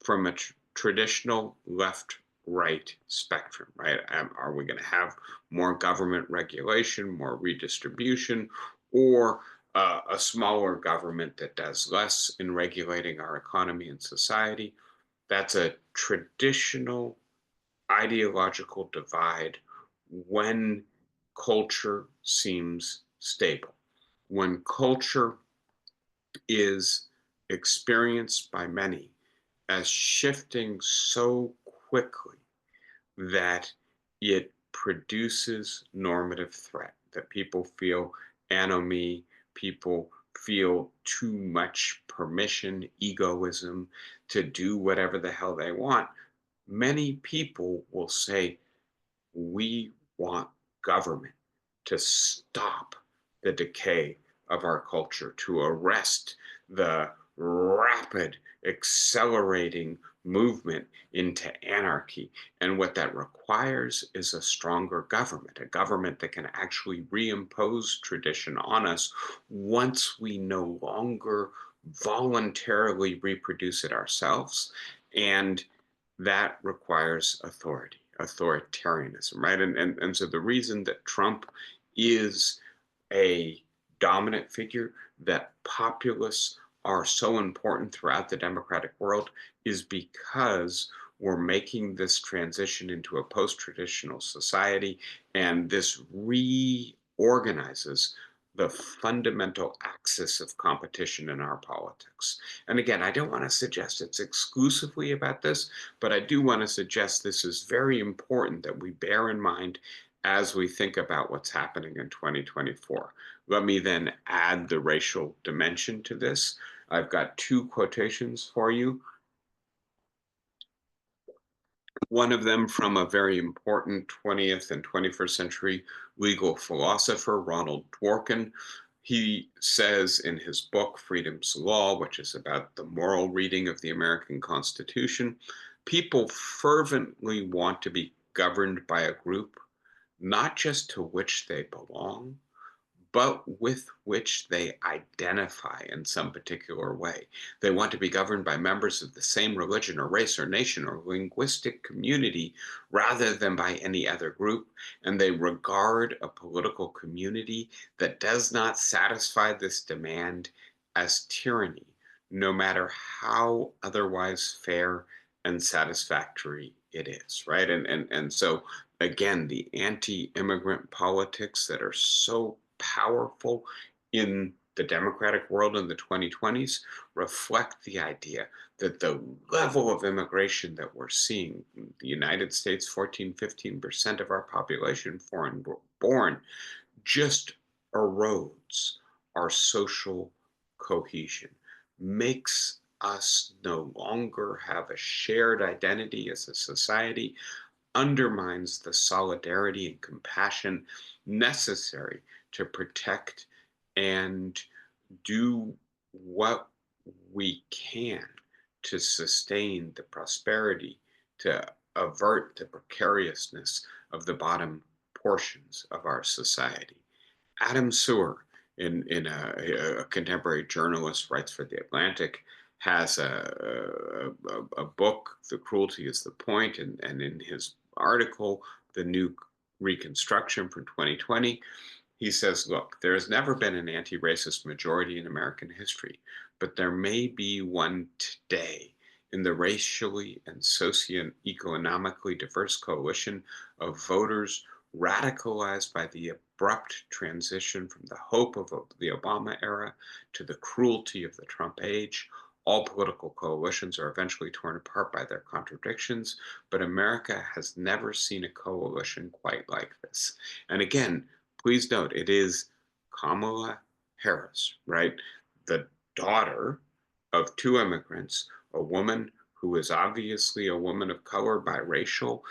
Speaker 1: from a traditional left-right spectrum, right? Are we going to have more government regulation, more redistribution, or a smaller government that does less in regulating our economy and society? That's a traditional ideological divide when culture seems stable. When culture is experienced by many as shifting so quickly that it produces normative threat, that people feel anomie, people feel too much permission, egoism to do whatever the hell they want. Many people will say, we want government to stop the decay of our culture, to arrest the rapid, accelerating movement into anarchy. And what that requires is a stronger government, a government that can actually reimpose tradition on us once we no longer voluntarily reproduce it ourselves. And that requires authority, authoritarianism, right? And so the reason that Trump is a dominant figure, that populists are so important throughout the democratic world, is because we're making this transition into a post-traditional society, and this reorganizes the fundamental axis of competition in our politics. And again, I don't want to suggest it's exclusively about this, but I do want to suggest this is very important that we bear in mind as we think about what's happening in 2024. Let me then add the racial dimension to this. I've got two quotations for you. One of them from a very important 20th and 21st century legal philosopher, Ronald Dworkin. He says in his book, Freedom's Law, which is about the moral reading of the American Constitution, people fervently want to be governed by a group, not just to which they belong, but with which they identify in some particular way. They want to be governed by members of the same religion or race or nation or linguistic community rather than by any other group. And they regard a political community that does not satisfy this demand as tyranny, no matter how otherwise fair and satisfactory it is, right? And so again, the anti-immigrant politics that are so powerful in the democratic world in the 2020s reflect the idea that the level of immigration that we're seeing in the United States, 14, 15% of our population foreign born, just erodes our social cohesion, makes us no longer have a shared identity as a society, undermines the solidarity and compassion necessary to protect and do what we can to sustain the prosperity, to avert the precariousness of the bottom portions of our society. Adam Sewer, in a contemporary journalist, writes for The Atlantic, has a book, The Cruelty is the Point, and in his article, The New Reconstruction from 2020, he says, look, there has never been an anti-racist majority in American history, but there may be one today in the racially and socioeconomically diverse coalition of voters radicalized by the abrupt transition from the hope of the Obama era to the cruelty of the Trump age. All political coalitions are eventually torn apart by their contradictions, but America has never seen a coalition quite like this. And again, please note, it is Kamala Harris, right? The daughter of two immigrants, a woman who is obviously a woman of color, biracial,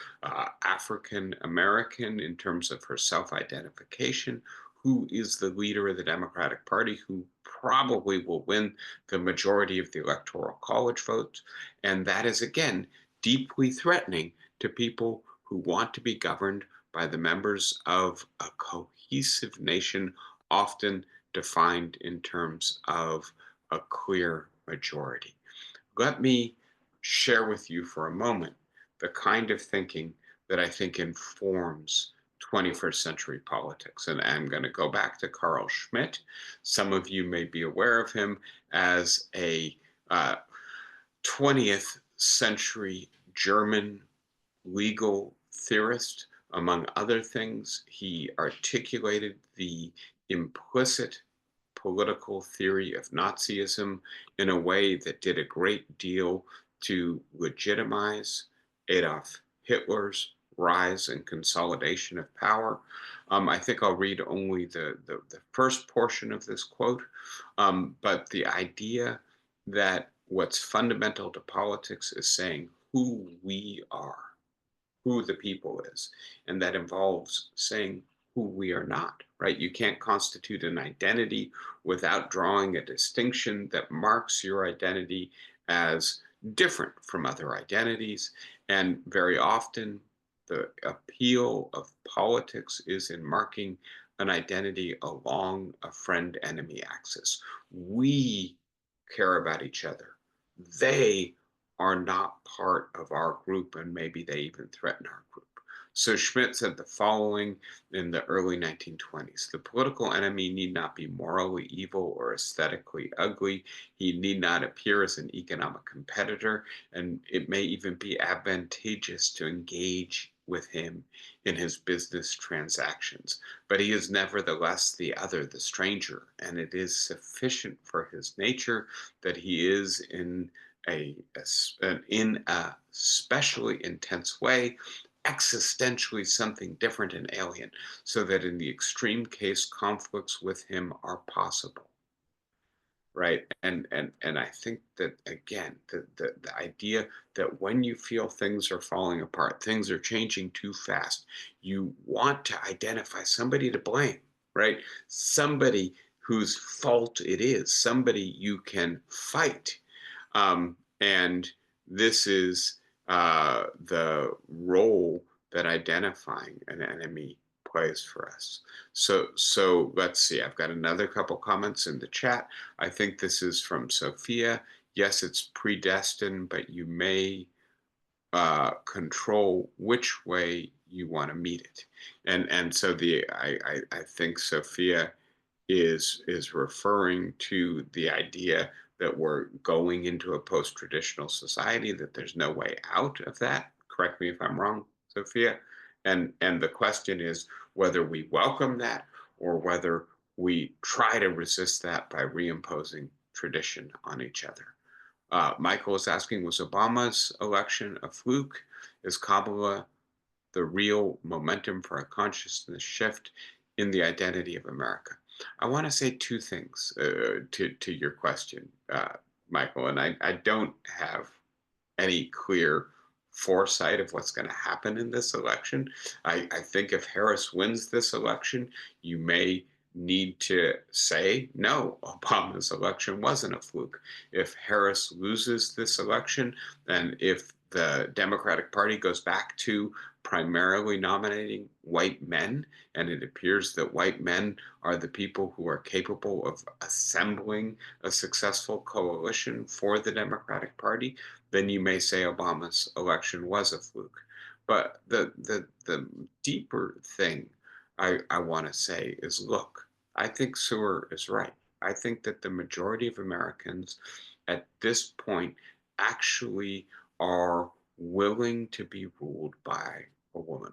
Speaker 1: African American in terms of her self identification, who is the leader of the Democratic Party, who probably will win the majority of the Electoral College votes. And that is, again, deeply threatening to people who want to be governed by the members of a cohesive nation, often defined in terms of a clear majority. Let me share with you for a moment the kind of thinking that I think informs 21st century politics. And I'm going to go back to Carl Schmidt. Some of you may be aware of him as a uh, 20th century German legal theorist. Among other things, he articulated the implicit political theory of Nazism in a way that did a great deal to legitimize Adolf Hitler's rise and consolidation of power. I think I'll read only the first portion of this quote, but the idea that what's fundamental to politics is saying who we are, who the people is. And that involves saying who we are not, right? You can't constitute an identity without drawing a distinction that marks your identity as different from other identities. And very often, the appeal of politics is in marking an identity along a friend enemy axis. We care about each other. They are not part of our group, and maybe they even threaten our group. So Schmidt said the following in the early 1920s: the political enemy need not be morally evil or aesthetically ugly. He need not appear as an economic competitor, and it may even be advantageous to engage with him in his business transactions. But he is nevertheless the other, the stranger, and it is sufficient for his nature that he is in a specially intense way, existentially something different and alien, so that in the extreme case, conflicts with him are possible. Right. And I think that again, the idea that when you feel things are falling apart, things are changing too fast, you want to identify somebody to blame, right? Somebody whose fault it is, somebody you can fight. And this is the role that identifying an enemy plays for us. So let's see. I've got another couple comments in the chat. I think this is from Sophia. Yes, it's predestined, but you may control which way you want to meet it. And so I think Sophia is referring to the idea that we're going into a post-traditional society, that there's no way out of that. Correct me if I'm wrong, Sophia. And the question is whether we welcome that or whether we try to resist that by reimposing tradition on each other. Michael is asking, was Obama's election a fluke? Is Kamala the real momentum for a consciousness shift in the identity of America? I want to say two things to your question, Michael, and I don't have any clear foresight of what's going to happen in this election. I think if Harris wins this election, you may need to say, no, Obama's election wasn't a fluke. If Harris loses this election, and if the Democratic Party goes back to primarily nominating white men, and it appears that white men are the people who are capable of assembling a successful coalition for the Democratic Party, then you may say Obama's election was a fluke. But the deeper thing I want to say is, look, I think Sewer is right. I think that the majority of Americans at this point actually are willing to be ruled by a woman,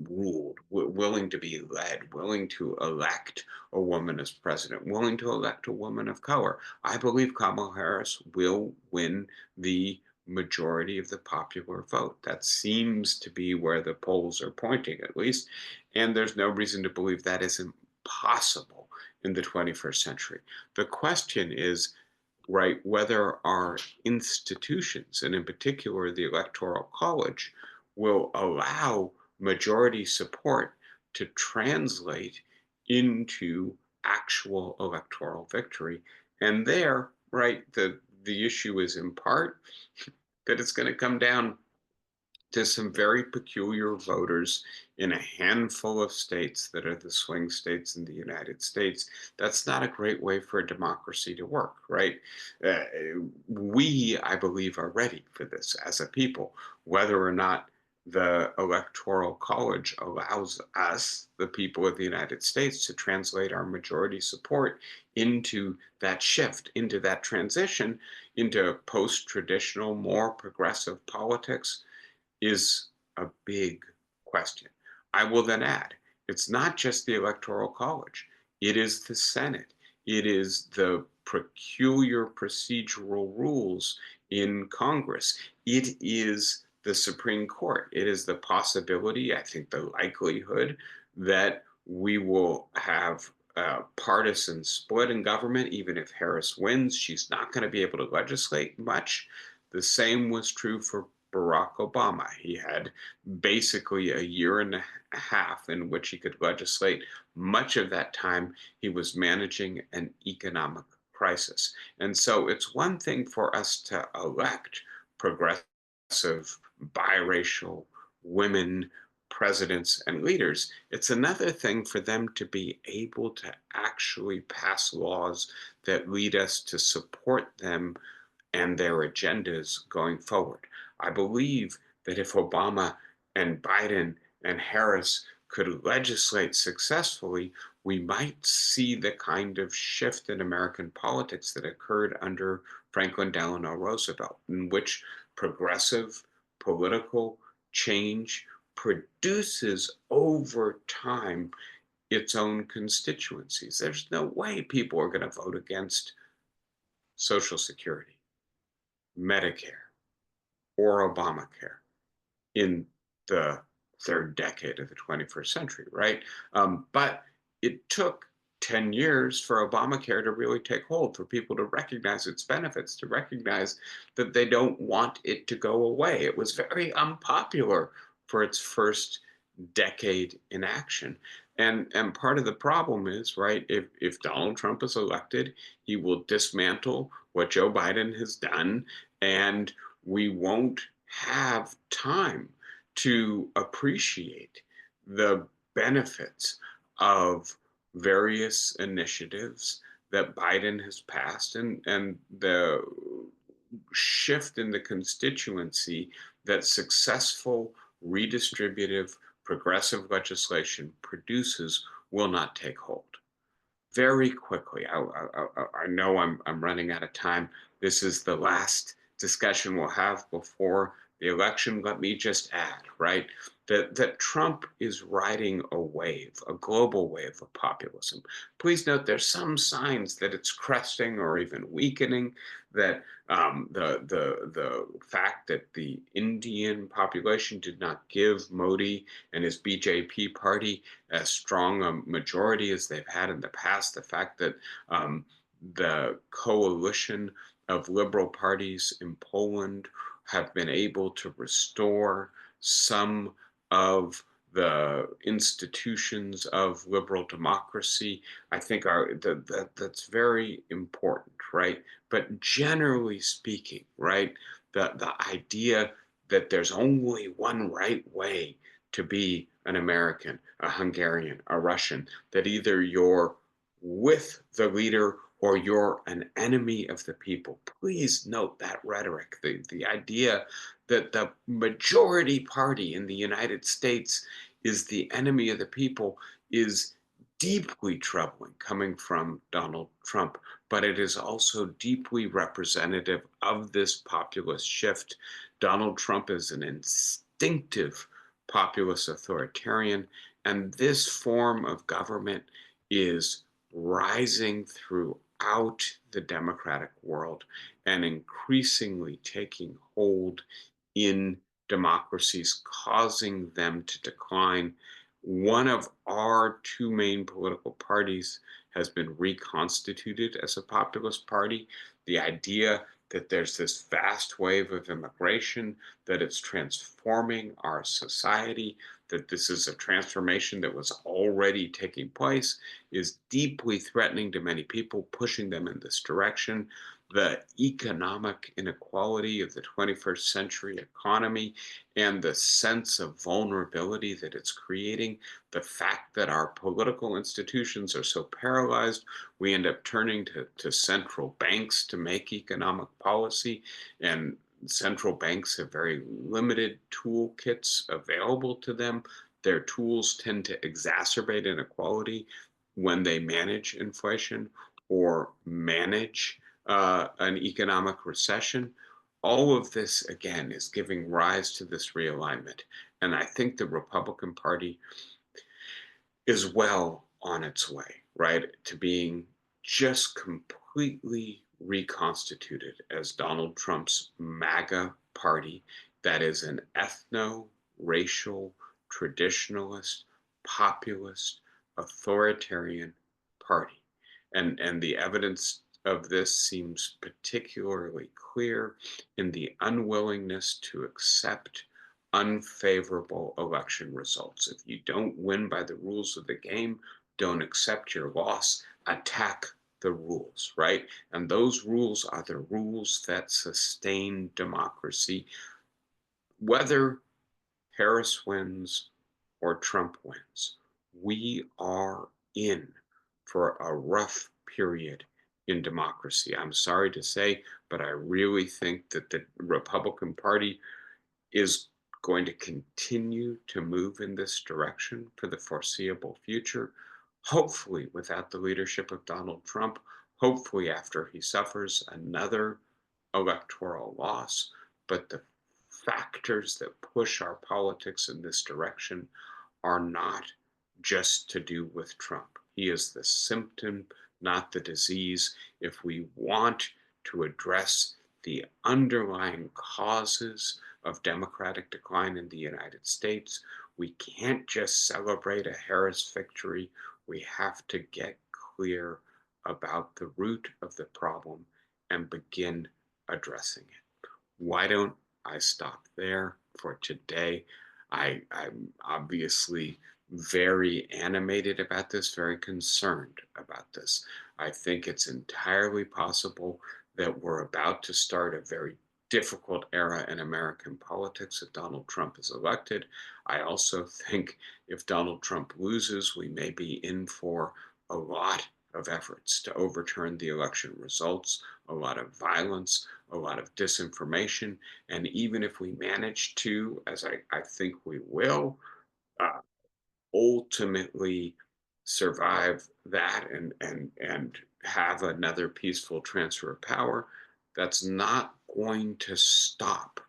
Speaker 1: willing to be led, willing to elect a woman as president, willing to elect a woman of color. I believe Kamala Harris will win the majority of the popular vote. That seems to be where the polls are pointing, at least. And there's no reason to believe that isn't possible in the 21st century. The question is, right, whether our institutions, and in particular the Electoral College, will allow majority support to translate into actual electoral victory. And there, right, the issue is in part that it's going to come down to some very peculiar voters in a handful of states that are the swing states in the United States. That's not a great way for a democracy to work, right? Uh, we, I believe, are ready for this as a people, whether or not the Electoral College allows us, the people of the United States, to translate our majority support into that shift, into that transition, into post traditional, more progressive politics is a big question. I will then add, it's not just the Electoral College, it is the Senate, it is the peculiar procedural rules in Congress, it is the Supreme Court, it is the possibility, I think the likelihood, that we will have a partisan split in government. Even if Harris wins, she's not going to be able to legislate much. The same was true for Barack Obama. He had basically a year and a half in which he could legislate. Much of that time, he was managing an economic crisis. And so it's one thing for us to elect progressive, biracial women presidents and leaders. It's another thing for them to be able to actually pass laws that lead us to support them and their agendas going forward. I believe that if Obama and Biden and Harris could legislate successfully, we might see the kind of shift in American politics that occurred under Franklin Delano Roosevelt, in which progressive political change produces over time its own constituencies. There's no way people are going to vote against Social Security, Medicare, or Obamacare in the third decade of the 21st century, right? But it took 10 years for Obamacare to really take hold, for people to recognize its benefits, to recognize that they don't want it to go away. It was very unpopular for its first decade in action. And part of the problem is, right, if Donald Trump is elected, he will dismantle what Joe Biden has done, and we won't have time to appreciate the benefits of various initiatives that Biden has passed and the shift in the constituency that successful redistributive progressive legislation produces will not take hold. Very quickly, I know I'm running out of time. This is the last discussion we'll have before the election. Let me just add, right, that Trump is riding a wave, a global wave of populism. Please note there's some signs that it's cresting or even weakening. That the fact that the Indian population did not give Modi and his BJP party as strong a majority as they've had in the past. The fact that the coalition of liberal parties in Poland have been able to restore some of the institutions of liberal democracy, I think that's very important, right? But generally speaking, right, the idea that there's only one right way to be an American, a Hungarian, a Russian, that either you're with the leader or you're an enemy of the people. Please note that rhetoric, the idea that the majority party in the United States is the enemy of the people is deeply troubling coming from Donald Trump, but it is also deeply representative of this populist shift. Donald Trump is an instinctive populist authoritarian, and this form of government is rising throughout the democratic world and increasingly taking hold in democracies, causing them to decline. One of our two main political parties has been reconstituted as a populist party. The idea that there's this vast wave of immigration, that it's transforming our society, that this is a transformation that was already taking place, is deeply threatening to many people, pushing them in this direction. The economic inequality of the 21st century economy and the sense of vulnerability that it's creating, the fact that our political institutions are so paralyzed, we end up turning to central banks to make economic policy, and central banks have very limited toolkits available to them. Their tools tend to exacerbate inequality when they manage inflation or manage an economic recession. All of this, again, is giving rise to this realignment. And I think the Republican Party is well on its way, right, to being just completely reconstituted as Donald Trump's MAGA party that is an ethno-racial, traditionalist, populist, authoritarian party. And the evidence of this seems particularly clear in the unwillingness to accept unfavorable election results. If you don't win by the rules of the game, don't accept your loss, attack the rules, right? And those rules are the rules that sustain democracy, whether Harris wins or Trump wins. We are in for a rough period in democracy. I'm sorry to say, but I really think that the Republican Party is going to continue to move in this direction for the foreseeable future, hopefully without the leadership of Donald Trump, hopefully after he suffers another electoral loss. But the factors that push our politics in this direction are not just to do with Trump. He is the symptom, not the disease. If we want to address the underlying causes of democratic decline in the United States, we can't just celebrate a Harris victory. We have to get clear about the root of the problem and begin addressing it. Why don't I stop there for today? I'm obviously very animated about this, very concerned about this. I think it's entirely possible that we're about to start a very difficult era in American politics if Donald Trump is elected. I also think if Donald Trump loses, we may be in for a lot of efforts to overturn the election results, a lot of violence, a lot of disinformation. And even if we manage to, as I think we will, uh, ultimately survive that and have another peaceful transfer of power, that's not going to stop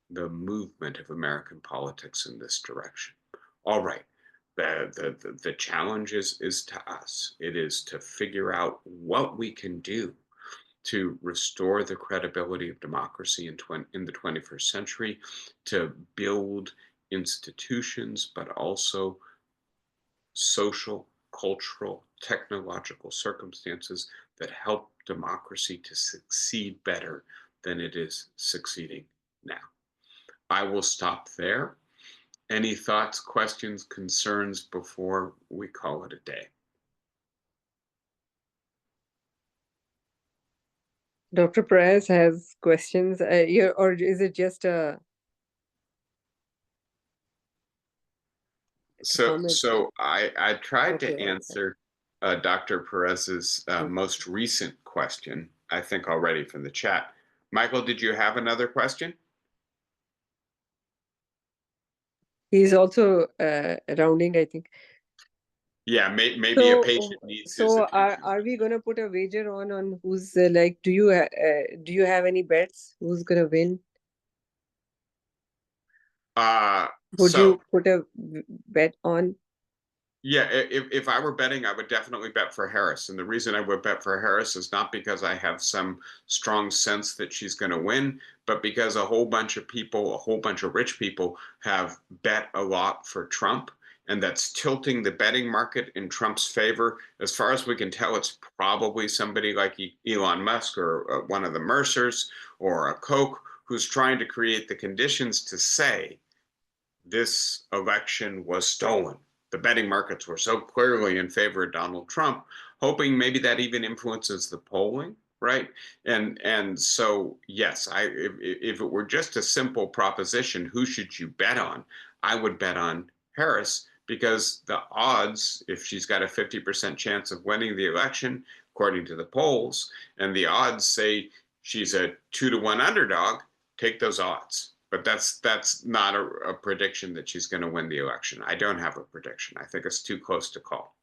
Speaker 1: the movement of American politics in this direction. All right. The challenge is to us. It is to figure out what we can do to restore the credibility of democracy in the 21st century, to build institutions, but also social, cultural, technological circumstances that help democracy to succeed better than it is succeeding now. I will stop there. Any thoughts, questions, concerns before we call it a day?
Speaker 2: Dr. Perez has questions, or is it just a comment?
Speaker 1: So I tried to
Speaker 2: Okay.
Speaker 1: answer Dr. Perez's most recent question, I think already from the chat. Michael, did you have another question?
Speaker 2: He's also rounding, I think.
Speaker 1: Yeah, maybe a patient needs his
Speaker 2: So
Speaker 1: attention.
Speaker 2: are we gonna put a wager on who's like? Do you have any bets? Who's gonna win? Would
Speaker 1: So
Speaker 2: you put a bet on?
Speaker 1: yeah, if I were betting, I would definitely bet for Harris. And the reason I would bet for Harris is not because I have some strong sense that she's going to win, but because a whole bunch of people, a whole bunch of rich people have bet a lot for Trump. And that's tilting the betting market in Trump's favor. As far as we can tell, it's probably somebody like Elon Musk or one of the Mercers or a Koch who's trying to create the conditions to say this election was stolen. The betting markets were so clearly in favor of Donald Trump, hoping maybe that even influences the polling, right? And so yes, if it were just a simple proposition, who should you bet on? I would bet on Harris because the odds, if she's got a 50% chance of winning the election, according to the polls, and the odds say she's a 2-to-1 underdog, take those odds. But that's not a prediction that she's going to win the election. I don't have a prediction. I think it's too close to call.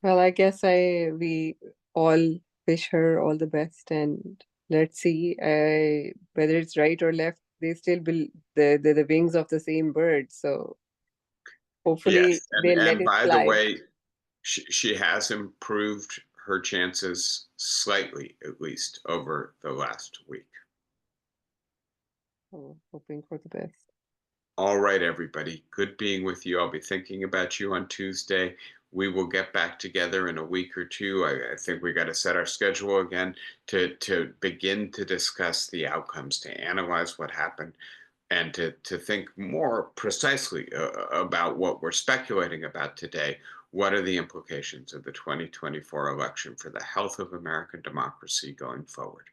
Speaker 2: Well, I guess we all wish her all the best, and let's see whether it's right or left. They still the wings of the same bird, so hopefully
Speaker 1: Yes,
Speaker 2: they'll let
Speaker 1: and
Speaker 2: it
Speaker 1: by the
Speaker 2: fly.
Speaker 1: way, she has improved her chances slightly, at least over the last week.
Speaker 2: So hoping for the best.
Speaker 1: All right, everybody. Good being with you. I'll be thinking about you on Tuesday. We will get back together in a week or two. I think we got to set our schedule again to begin to discuss the outcomes, to analyze what happened, and to think more precisely about what we're speculating about today. What are the implications of the 2024 election for the health of American democracy going forward?